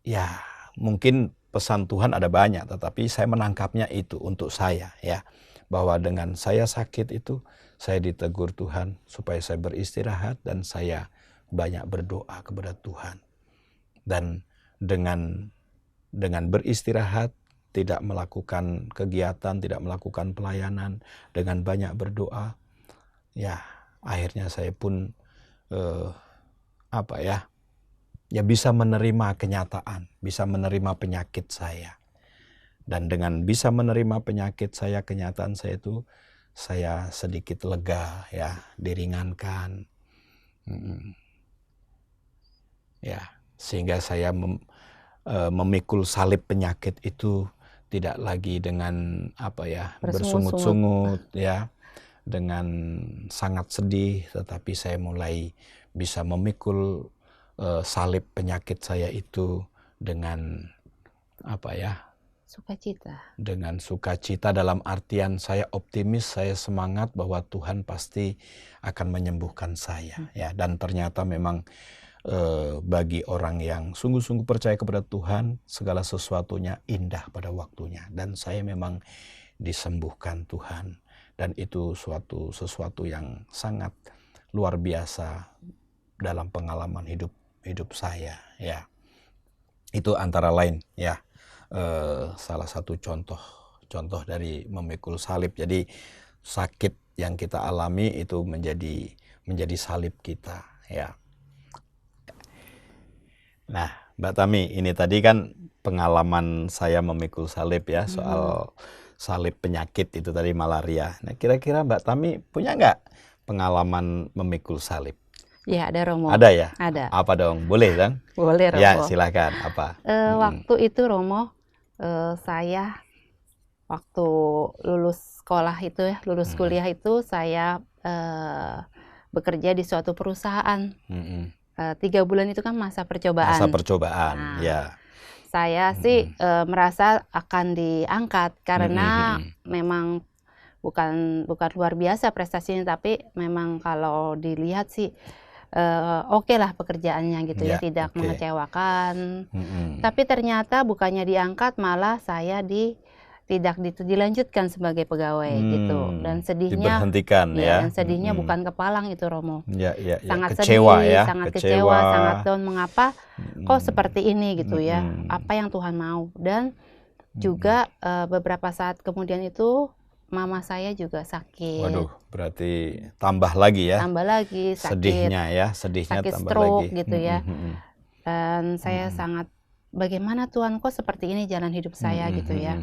Speaker 3: ya, mungkin pesan Tuhan ada banyak, tetapi saya menangkapnya itu untuk saya ya, bahwa dengan saya sakit itu saya ditegur Tuhan supaya saya beristirahat dan saya banyak berdoa kepada Tuhan. Dan dengan beristirahat, tidak melakukan kegiatan, tidak melakukan pelayanan, dengan banyak berdoa, ya akhirnya saya pun ya bisa menerima kenyataan, bisa menerima penyakit saya. Dan dengan bisa menerima penyakit saya, kenyataan saya itu, saya sedikit lega ya, diringankan. Ya, sehingga saya memikul salib penyakit itu tidak lagi dengan bersungut-sungut ya, dengan sangat sedih, tetapi saya mulai bisa memikul salib penyakit saya itu dengan
Speaker 2: sukacita.
Speaker 3: Dengan sukacita, dalam artian saya optimis, saya semangat bahwa Tuhan pasti akan menyembuhkan saya ya. Dan ternyata memang bagi orang yang sungguh-sungguh percaya kepada Tuhan, segala sesuatunya indah pada waktunya, dan saya memang disembuhkan Tuhan, dan itu sesuatu yang sangat luar biasa dalam pengalaman hidup saya ya. Itu antara lain ya, salah satu contoh dari memikul salib. Jadi sakit yang kita alami itu menjadi salib kita ya. Nah, Mbak Tami, ini tadi kan pengalaman saya memikul salib ya, soal salib penyakit itu tadi, malaria. Nah, kira-kira Mbak Tami punya nggak pengalaman memikul salib?
Speaker 2: Ya, ada Romo.
Speaker 3: Ada ya?
Speaker 2: Ada.
Speaker 3: Apa dong? Boleh kan?
Speaker 2: Boleh Romo.
Speaker 3: Ya, silakan. Apa?
Speaker 2: Waktu itu Romo, saya waktu lulus sekolah itu ya, lulus kuliah itu saya bekerja di suatu perusahaan. 3 bulan itu kan masa percobaan.
Speaker 3: Masa percobaan,
Speaker 2: Nah,
Speaker 3: ya.
Speaker 2: Saya sih merasa akan diangkat karena memang bukan luar biasa prestasinya, tapi memang kalau dilihat sih oke lah pekerjaannya gitu ya, tidak mengecewakan. Tapi ternyata bukannya diangkat, malah saya tidak dilanjutkan sebagai pegawai gitu. Dan sedihnya,
Speaker 3: Diberhentikan
Speaker 2: ya,
Speaker 3: ya.
Speaker 2: dan sedihnya bukan kepalang itu Romo.
Speaker 3: Ya, ya, ya.
Speaker 2: Sangat
Speaker 3: Kecewa
Speaker 2: sedih,
Speaker 3: ya,
Speaker 2: sangat
Speaker 3: kecewa.
Speaker 2: kecewa, sangat down. Mengapa kok
Speaker 3: Mm-mm.
Speaker 2: seperti ini gitu ya?
Speaker 3: Mm-mm.
Speaker 2: Apa yang Tuhan mau? Dan juga beberapa saat kemudian itu mama saya juga sakit.
Speaker 3: Waduh, berarti tambah lagi ya.
Speaker 2: Tambah lagi sakit.
Speaker 3: Sedihnya ya, sedihnya
Speaker 2: Sakit
Speaker 3: tambah
Speaker 2: stroke
Speaker 3: lagi.
Speaker 2: gitu ya. Dan saya sangat, bagaimana Tuhan kok seperti ini jalan hidup saya gitu ya.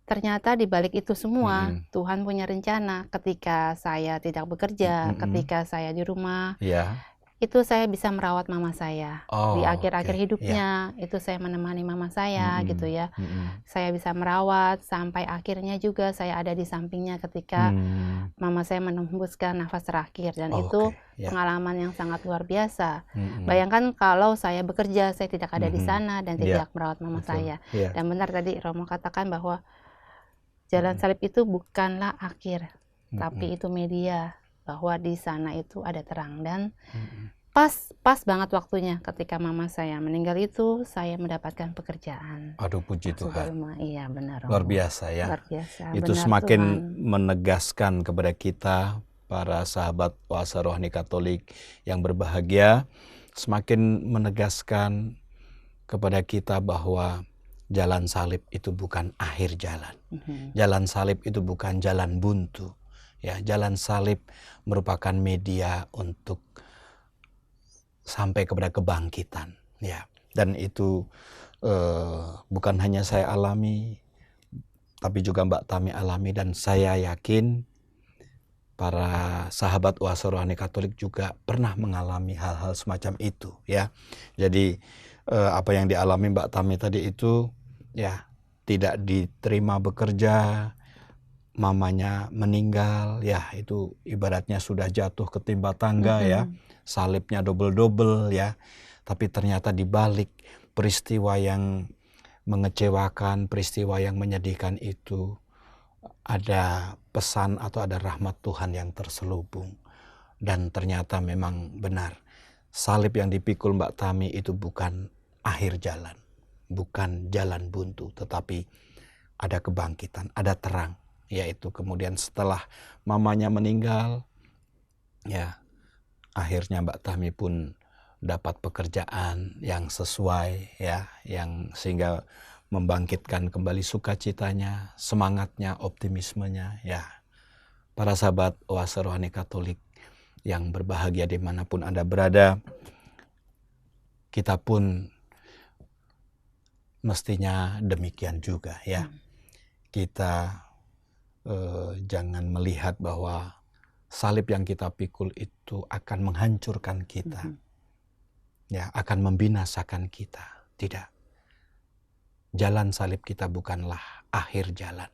Speaker 2: Ternyata di balik itu semua Tuhan punya rencana. Ketika saya tidak bekerja, ketika saya di rumah,
Speaker 3: Ya.
Speaker 2: itu saya bisa merawat mama saya.
Speaker 3: Oh,
Speaker 2: Di akhir-akhir
Speaker 3: oke.
Speaker 2: hidupnya itu saya menemani mama saya gitu ya. Saya bisa merawat sampai akhirnya juga saya ada di sampingnya ketika mama saya menembuskan nafas terakhir. Dan itu
Speaker 3: Oke, ya.
Speaker 2: pengalaman yang sangat luar biasa. Bayangkan kalau saya bekerja, saya tidak ada di sana dan tidak merawat mama
Speaker 3: Betul.
Speaker 2: saya.
Speaker 3: Ya.
Speaker 2: Dan benar tadi Romo katakan bahwa jalan salib itu bukanlah akhir, tapi itu media, bahwa di sana itu ada terang. Dan pas banget waktunya ketika mama saya meninggal itu saya mendapatkan pekerjaan.
Speaker 3: Aduh, puji Tuhan.
Speaker 2: Iya benar.
Speaker 3: Luar biasa ya.
Speaker 2: Luar biasa.
Speaker 3: Itu
Speaker 2: benar,
Speaker 3: semakin
Speaker 2: Tuhan.
Speaker 3: menegaskan kepada kita, para sahabat Oase Rohani Katolik yang berbahagia, semakin menegaskan kepada kita bahwa jalan salib itu bukan akhir jalan. Jalan salib itu bukan jalan buntu. Ya, jalan salib merupakan media untuk sampai kepada kebangkitan. Ya, dan itu bukan hanya saya alami, tapi juga Mbak Tami alami, dan saya yakin para sahabat Oase Rohani Katolik juga pernah mengalami hal-hal semacam itu ya. Jadi apa yang dialami Mbak Tami tadi itu ya, tidak diterima bekerja, mamanya meninggal, ya itu ibaratnya sudah jatuh ketimpa tangga ya, salibnya double-double ya. Tapi ternyata di balik peristiwa yang mengecewakan, peristiwa yang menyedihkan itu, ada pesan atau ada rahmat Tuhan yang terselubung. Dan ternyata memang benar, salib yang dipikul Mbak Tami itu bukan akhir jalan, bukan jalan buntu, tetapi ada kebangkitan, ada terang. Yaitu kemudian setelah mamanya meninggal, ya akhirnya Mbak Tami pun dapat pekerjaan yang sesuai ya, yang sehingga membangkitkan kembali sukacitanya, semangatnya, optimismenya ya. Para sahabat Oase Rohani Katolik yang berbahagia dimanapun Anda berada, kita pun mestinya demikian juga ya. Kita jangan melihat bahwa salib yang kita pikul itu akan menghancurkan kita, ya, akan membinasakan kita. Tidak. Jalan salib kita bukanlah akhir jalan.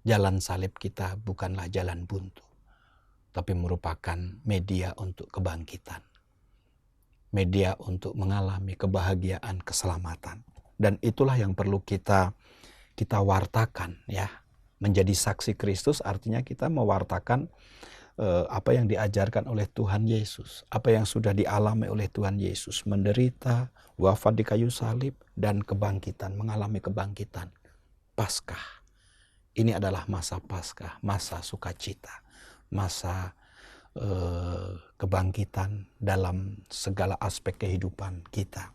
Speaker 3: Jalan salib kita bukanlah jalan buntu, tapi merupakan media untuk kebangkitan. Media untuk mengalami kebahagiaan, keselamatan. Dan itulah yang perlu kita wartakan ya. Menjadi saksi Kristus artinya kita mewartakan apa yang diajarkan oleh Tuhan Yesus, apa yang sudah dialami oleh Tuhan Yesus, menderita, wafat di kayu salib, dan kebangkitan, mengalami kebangkitan. Paskah. Ini adalah masa Paskah, masa sukacita, masa kebangkitan dalam segala aspek kehidupan kita.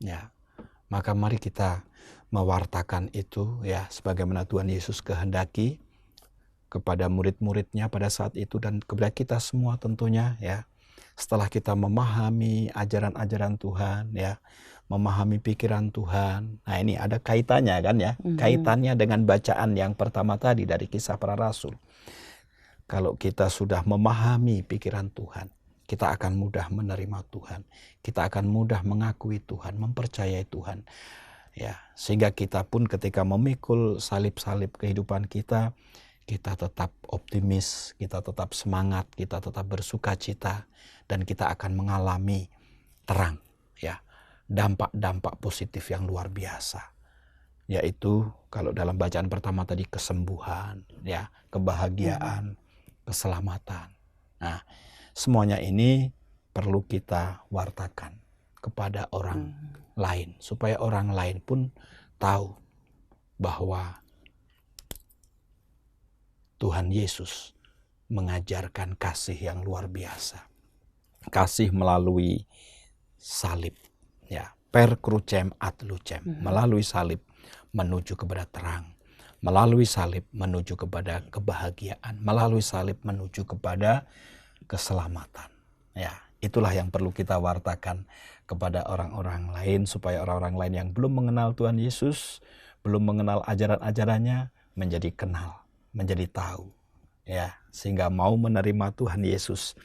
Speaker 3: Ya, maka mari kita mewartakan itu ya, sebagaimana Tuhan Yesus kehendaki kepada murid-muridnya pada saat itu dan kepada kita semua tentunya ya. Setelah kita memahami ajaran-ajaran Tuhan ya, memahami pikiran Tuhan. Nah, ini ada kaitannya kan ya, kaitannya dengan bacaan yang pertama tadi dari Kisah Para Rasul. Kalau kita sudah memahami pikiran Tuhan, kita akan mudah menerima Tuhan. Kita akan mudah mengakui Tuhan, mempercayai Tuhan. Ya, sehingga kita pun ketika memikul salib-salib kehidupan kita tetap optimis, kita tetap semangat, kita tetap bersukacita, dan kita akan mengalami terang, ya, dampak-dampak positif yang luar biasa. Yaitu kalau dalam bacaan pertama tadi kesembuhan, ya, kebahagiaan, keselamatan. Nah, semuanya ini perlu kita wartakan kepada orang lain, supaya orang lain pun tahu bahwa Tuhan Yesus mengajarkan kasih yang luar biasa. Kasih melalui salib, ya, per crucem ad lucem, melalui salib menuju kepada terang, melalui salib menuju kepada kebahagiaan, melalui salib menuju kepada keselamatan. Ya, itulah yang perlu kita wartakan kepada orang-orang lain, supaya orang-orang lain yang belum mengenal Tuhan Yesus, belum mengenal ajaran-ajarannya, menjadi kenal, menjadi tahu, ya, sehingga mau menerima Tuhan Yesus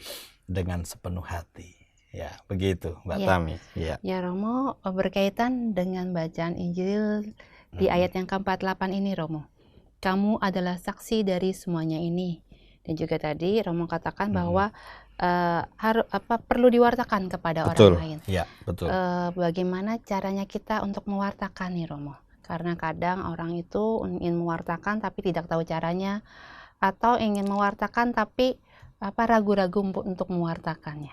Speaker 3: dengan sepenuh hati. Ya, begitu Mbak
Speaker 2: Ya.
Speaker 3: Tami. Ya.
Speaker 2: Ya Romo, berkaitan dengan bacaan Injil di ayat yang ke-48 ini Romo. Kamu adalah saksi dari semuanya ini. Dan juga tadi Romo katakan bahwa perlu diwartakan kepada
Speaker 3: Betul.
Speaker 2: orang lain.
Speaker 3: Ya, betul.
Speaker 2: Bagaimana caranya kita untuk mewartakan nih Romo? Karena kadang orang itu ingin mewartakan tapi tidak tahu caranya, atau ingin mewartakan tapi ragu-ragu untuk mewartakannya.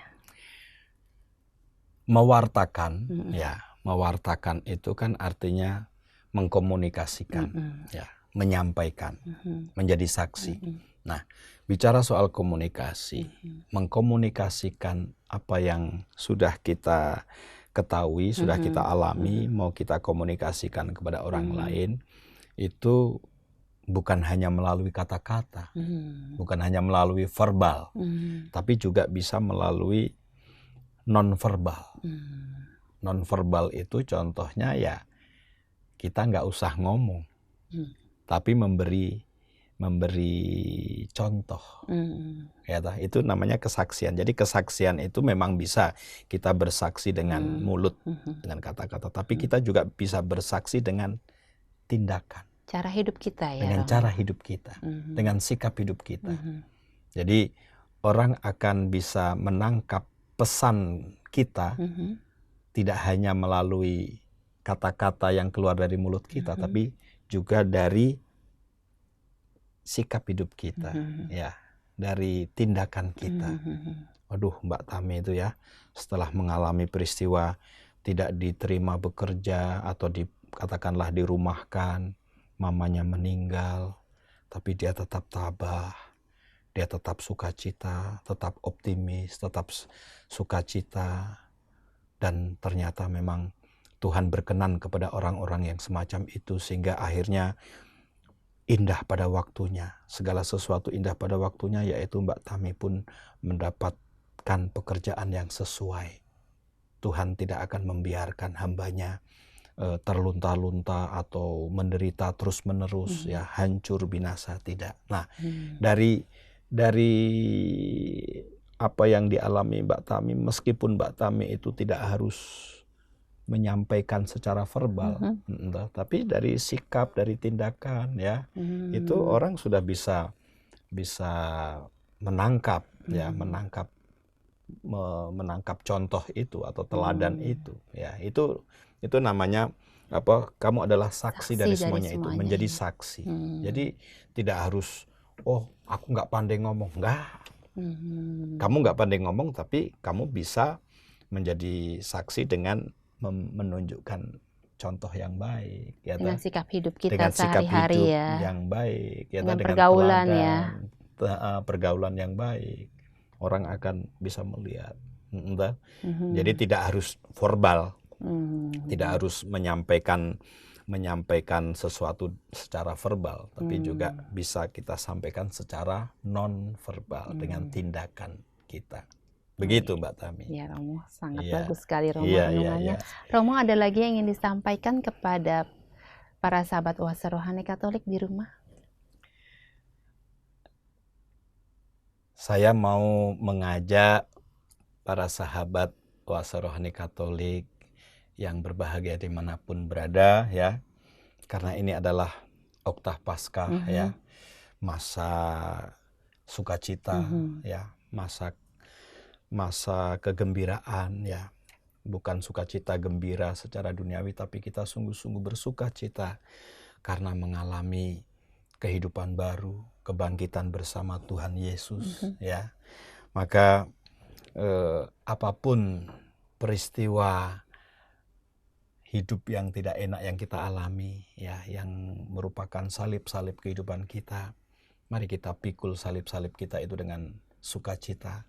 Speaker 3: Mewartakan, ya, mewartakan itu kan artinya mengkomunikasikan, ya, menyampaikan, menjadi saksi. Nah, bicara soal komunikasi, mengkomunikasikan apa yang sudah kita ketahui, sudah kita alami, mau kita komunikasikan kepada orang lain, itu bukan hanya melalui kata-kata, bukan hanya melalui verbal, tapi juga bisa melalui non-verbal. Non-verbal itu contohnya ya kita nggak usah ngomong, tapi memberi contoh. Ya, itu namanya kesaksian. Jadi kesaksian itu memang bisa kita bersaksi dengan mulut, dengan kata-kata, tapi kita juga bisa bersaksi dengan tindakan.
Speaker 2: Cara hidup kita ya.
Speaker 3: Dengan cara hidup kita, dengan sikap hidup kita. Jadi orang akan bisa menangkap pesan kita tidak hanya melalui kata-kata yang keluar dari mulut kita, tapi juga dari sikap hidup kita, ya, dari tindakan kita. Waduh, Mbak Tami itu ya, setelah mengalami peristiwa tidak diterima bekerja atau katakanlah dirumahkan, mamanya meninggal, tapi dia tetap tabah, dia tetap sukacita, tetap optimis, tetap sukacita, dan ternyata memang Tuhan berkenan kepada orang-orang yang semacam itu, sehingga akhirnya indah pada waktunya. Segala sesuatu indah pada waktunya, yaitu Mbak Tami pun mendapatkan pekerjaan yang sesuai. Tuhan tidak akan membiarkan hambanya terlunta-lunta atau menderita terus-menerus, ya, hancur binasa, tidak. Nah, dari apa yang dialami Mbak Tami, meskipun Mbak Tami itu tidak harus menyampaikan secara verbal, tapi dari sikap, dari tindakan, ya, itu orang sudah bisa menangkap, ya, menangkap contoh itu atau teladan itu, ya, itu namanya apa? Kamu adalah saksi dari semuanya itu, menjadi saksi. Jadi tidak harus, oh, aku nggak pandai ngomong, enggak. Kamu nggak pandai ngomong, tapi kamu bisa menjadi saksi dengan menunjukkan contoh yang baik, ya,
Speaker 2: dengan sikap hidup kita
Speaker 3: dengan sikap
Speaker 2: sehari-hari,
Speaker 3: hidup
Speaker 2: ya,
Speaker 3: yang baik, ya,
Speaker 2: dengan
Speaker 3: dengan
Speaker 2: pergaulan,
Speaker 3: teladan,
Speaker 2: ya,
Speaker 3: pergaulan yang baik, orang akan bisa melihat. Jadi tidak harus verbal, tidak harus menyampaikan sesuatu secara verbal, tapi juga bisa kita sampaikan secara non verbal dengan tindakan kita. Begitu Mbak Tami.
Speaker 2: Ya Romo, sangat
Speaker 3: Iya.
Speaker 2: bagus sekali Romo
Speaker 3: Iya,
Speaker 2: renungannya.
Speaker 3: iya.
Speaker 2: Romo, ada lagi yang ingin disampaikan kepada para sahabat Oase Rohani Katolik di rumah?
Speaker 3: Saya mau mengajak para sahabat Oase Rohani Katolik yang berbahagia dimanapun berada, ya, karena ini adalah Oktav Paskah, ya, masa sukacita, ya, masa kegembiraan, ya, bukan sukacita gembira secara duniawi, tapi kita sungguh-sungguh bersukacita karena mengalami kehidupan baru, kebangkitan bersama Tuhan Yesus, ya. Maka apapun peristiwa hidup yang tidak enak yang kita alami, ya, yang merupakan salib-salib kehidupan kita. Mari kita pikul salib-salib kita itu dengan sukacita,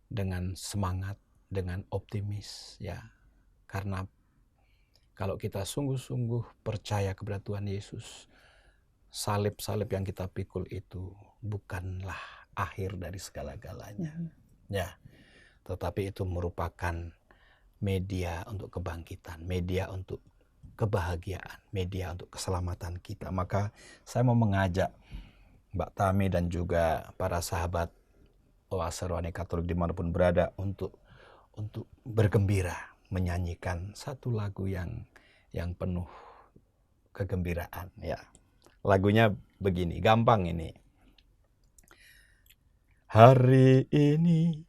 Speaker 3: dengan semangat, dengan optimis, ya. Karena kalau kita sungguh-sungguh percaya kepada Tuhan Yesus, salib-salib yang kita pikul itu bukanlah akhir dari segala-galanya. Ya, tetapi itu merupakan media untuk kebangkitan, media untuk kebahagiaan, media untuk keselamatan kita. Maka saya mau mengajak Mbak Tami dan juga para sahabat Oase Rohani Katolik dimanapun berada untuk bergembira, menyanyikan satu lagu yang penuh kegembiraan, ya. Lagunya begini, gampang ini. Hari ini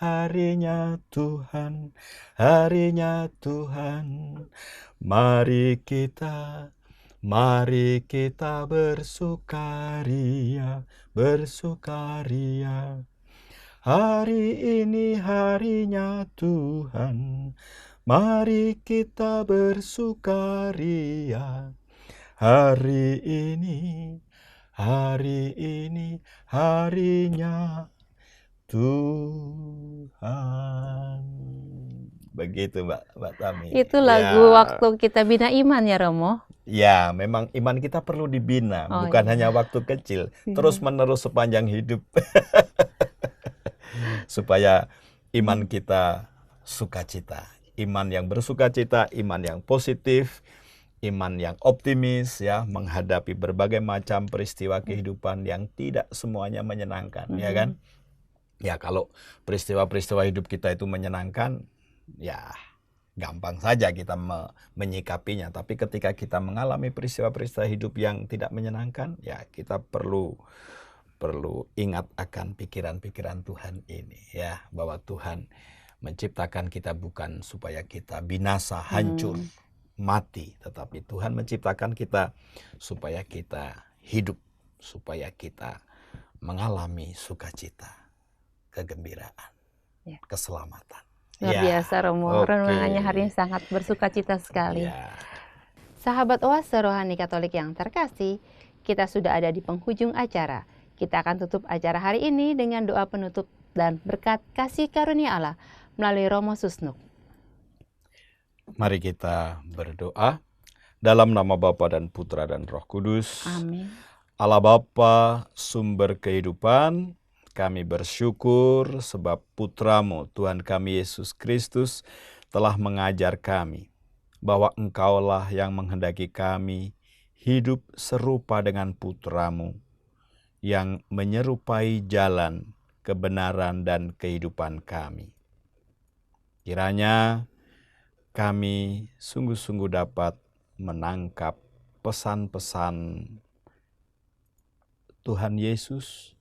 Speaker 3: harinya Tuhan, mari kita bersukaria. Hari ini harinya Tuhan, mari kita bersukaria. Hari ini harinya Tuhan. Begitu Mbak Tami.
Speaker 2: Itu lagu waktu kita bina iman ya Romo?
Speaker 3: Ya, memang iman kita perlu dibina, bukan hanya waktu kecil, terus menerus sepanjang hidup. Supaya iman kita sukacita, iman yang bersukacita, iman yang positif, iman yang optimis, ya, menghadapi berbagai macam peristiwa kehidupan yang tidak semuanya menyenangkan, ya kan? Ya, kalau peristiwa-peristiwa hidup kita itu menyenangkan, ya gampang saja kita menyikapinya. Tapi ketika kita mengalami peristiwa-peristiwa hidup yang tidak menyenangkan, ya kita perlu ingat akan pikiran-pikiran Tuhan ini, ya, bahwa Tuhan menciptakan kita bukan supaya kita binasa, hancur, mati, tetapi Tuhan menciptakan kita supaya kita hidup, supaya kita mengalami sukacita, kegembiraan, keselamatan.
Speaker 2: Luar biasa Romo, renungannya hari ini sangat bersukacita sekali. Sahabat Oase Rohani Katolik yang terkasih, kita sudah ada di penghujung acara. Kita akan tutup acara hari ini dengan doa penutup dan berkat kasih karunia Allah melalui Romo Susnuk.
Speaker 3: Mari kita berdoa. Dalam nama Bapa dan Putra dan Roh Kudus.
Speaker 2: Amin.
Speaker 3: Allah Bapa, sumber kehidupan, kami bersyukur sebab Putramu, Tuhan kami Yesus Kristus, telah mengajar kami bahwa Engkaulah yang menghendaki kami hidup serupa dengan Putramu, yang menyerupai jalan, kebenaran, dan kehidupan kami. Kiranya kami sungguh-sungguh dapat menangkap pesan-pesan Tuhan Yesus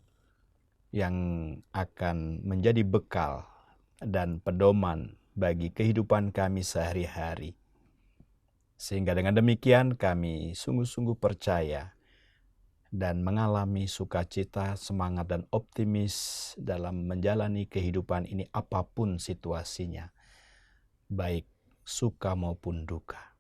Speaker 3: yang akan menjadi bekal dan pedoman bagi kehidupan kami sehari-hari. Sehingga dengan demikian kami sungguh-sungguh percaya dan mengalami sukacita, semangat, dan optimis dalam menjalani kehidupan ini apapun situasinya, baik suka maupun duka.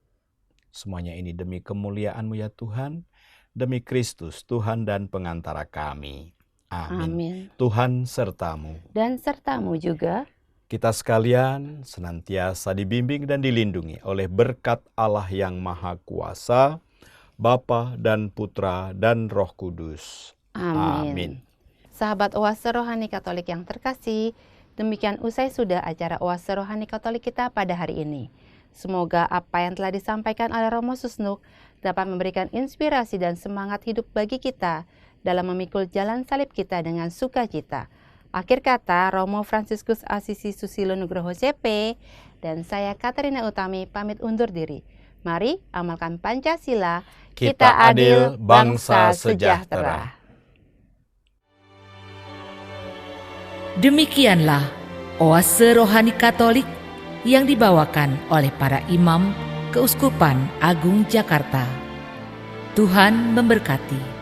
Speaker 3: Semuanya ini demi kemuliaan-Mu ya Tuhan, demi Kristus, Tuhan dan pengantara kami. Amin. Tuhan sertamu.
Speaker 2: Dan sertamu juga.
Speaker 3: Kita sekalian senantiasa dibimbing dan dilindungi oleh berkat Allah yang Maha Kuasa, Bapa dan Putra dan Roh Kudus. Amin.
Speaker 2: Sahabat Oase Rohani Katolik yang terkasih, demikian usai sudah acara Oase Rohani Katolik kita pada hari ini. Semoga apa yang telah disampaikan oleh Romo Susnuk dapat memberikan inspirasi dan semangat hidup bagi kita dalam memikul jalan salib kita dengan sukacita. Akhir kata, Romo Fransiskus Asisi Susilo Nugroho CP dan saya Katarina Utami pamit undur diri. Mari amalkan Pancasila, kita adil, bangsa sejahtera.
Speaker 1: Demikianlah Oase Rohani Katolik yang dibawakan oleh para imam Keuskupan Agung Jakarta. Tuhan memberkati.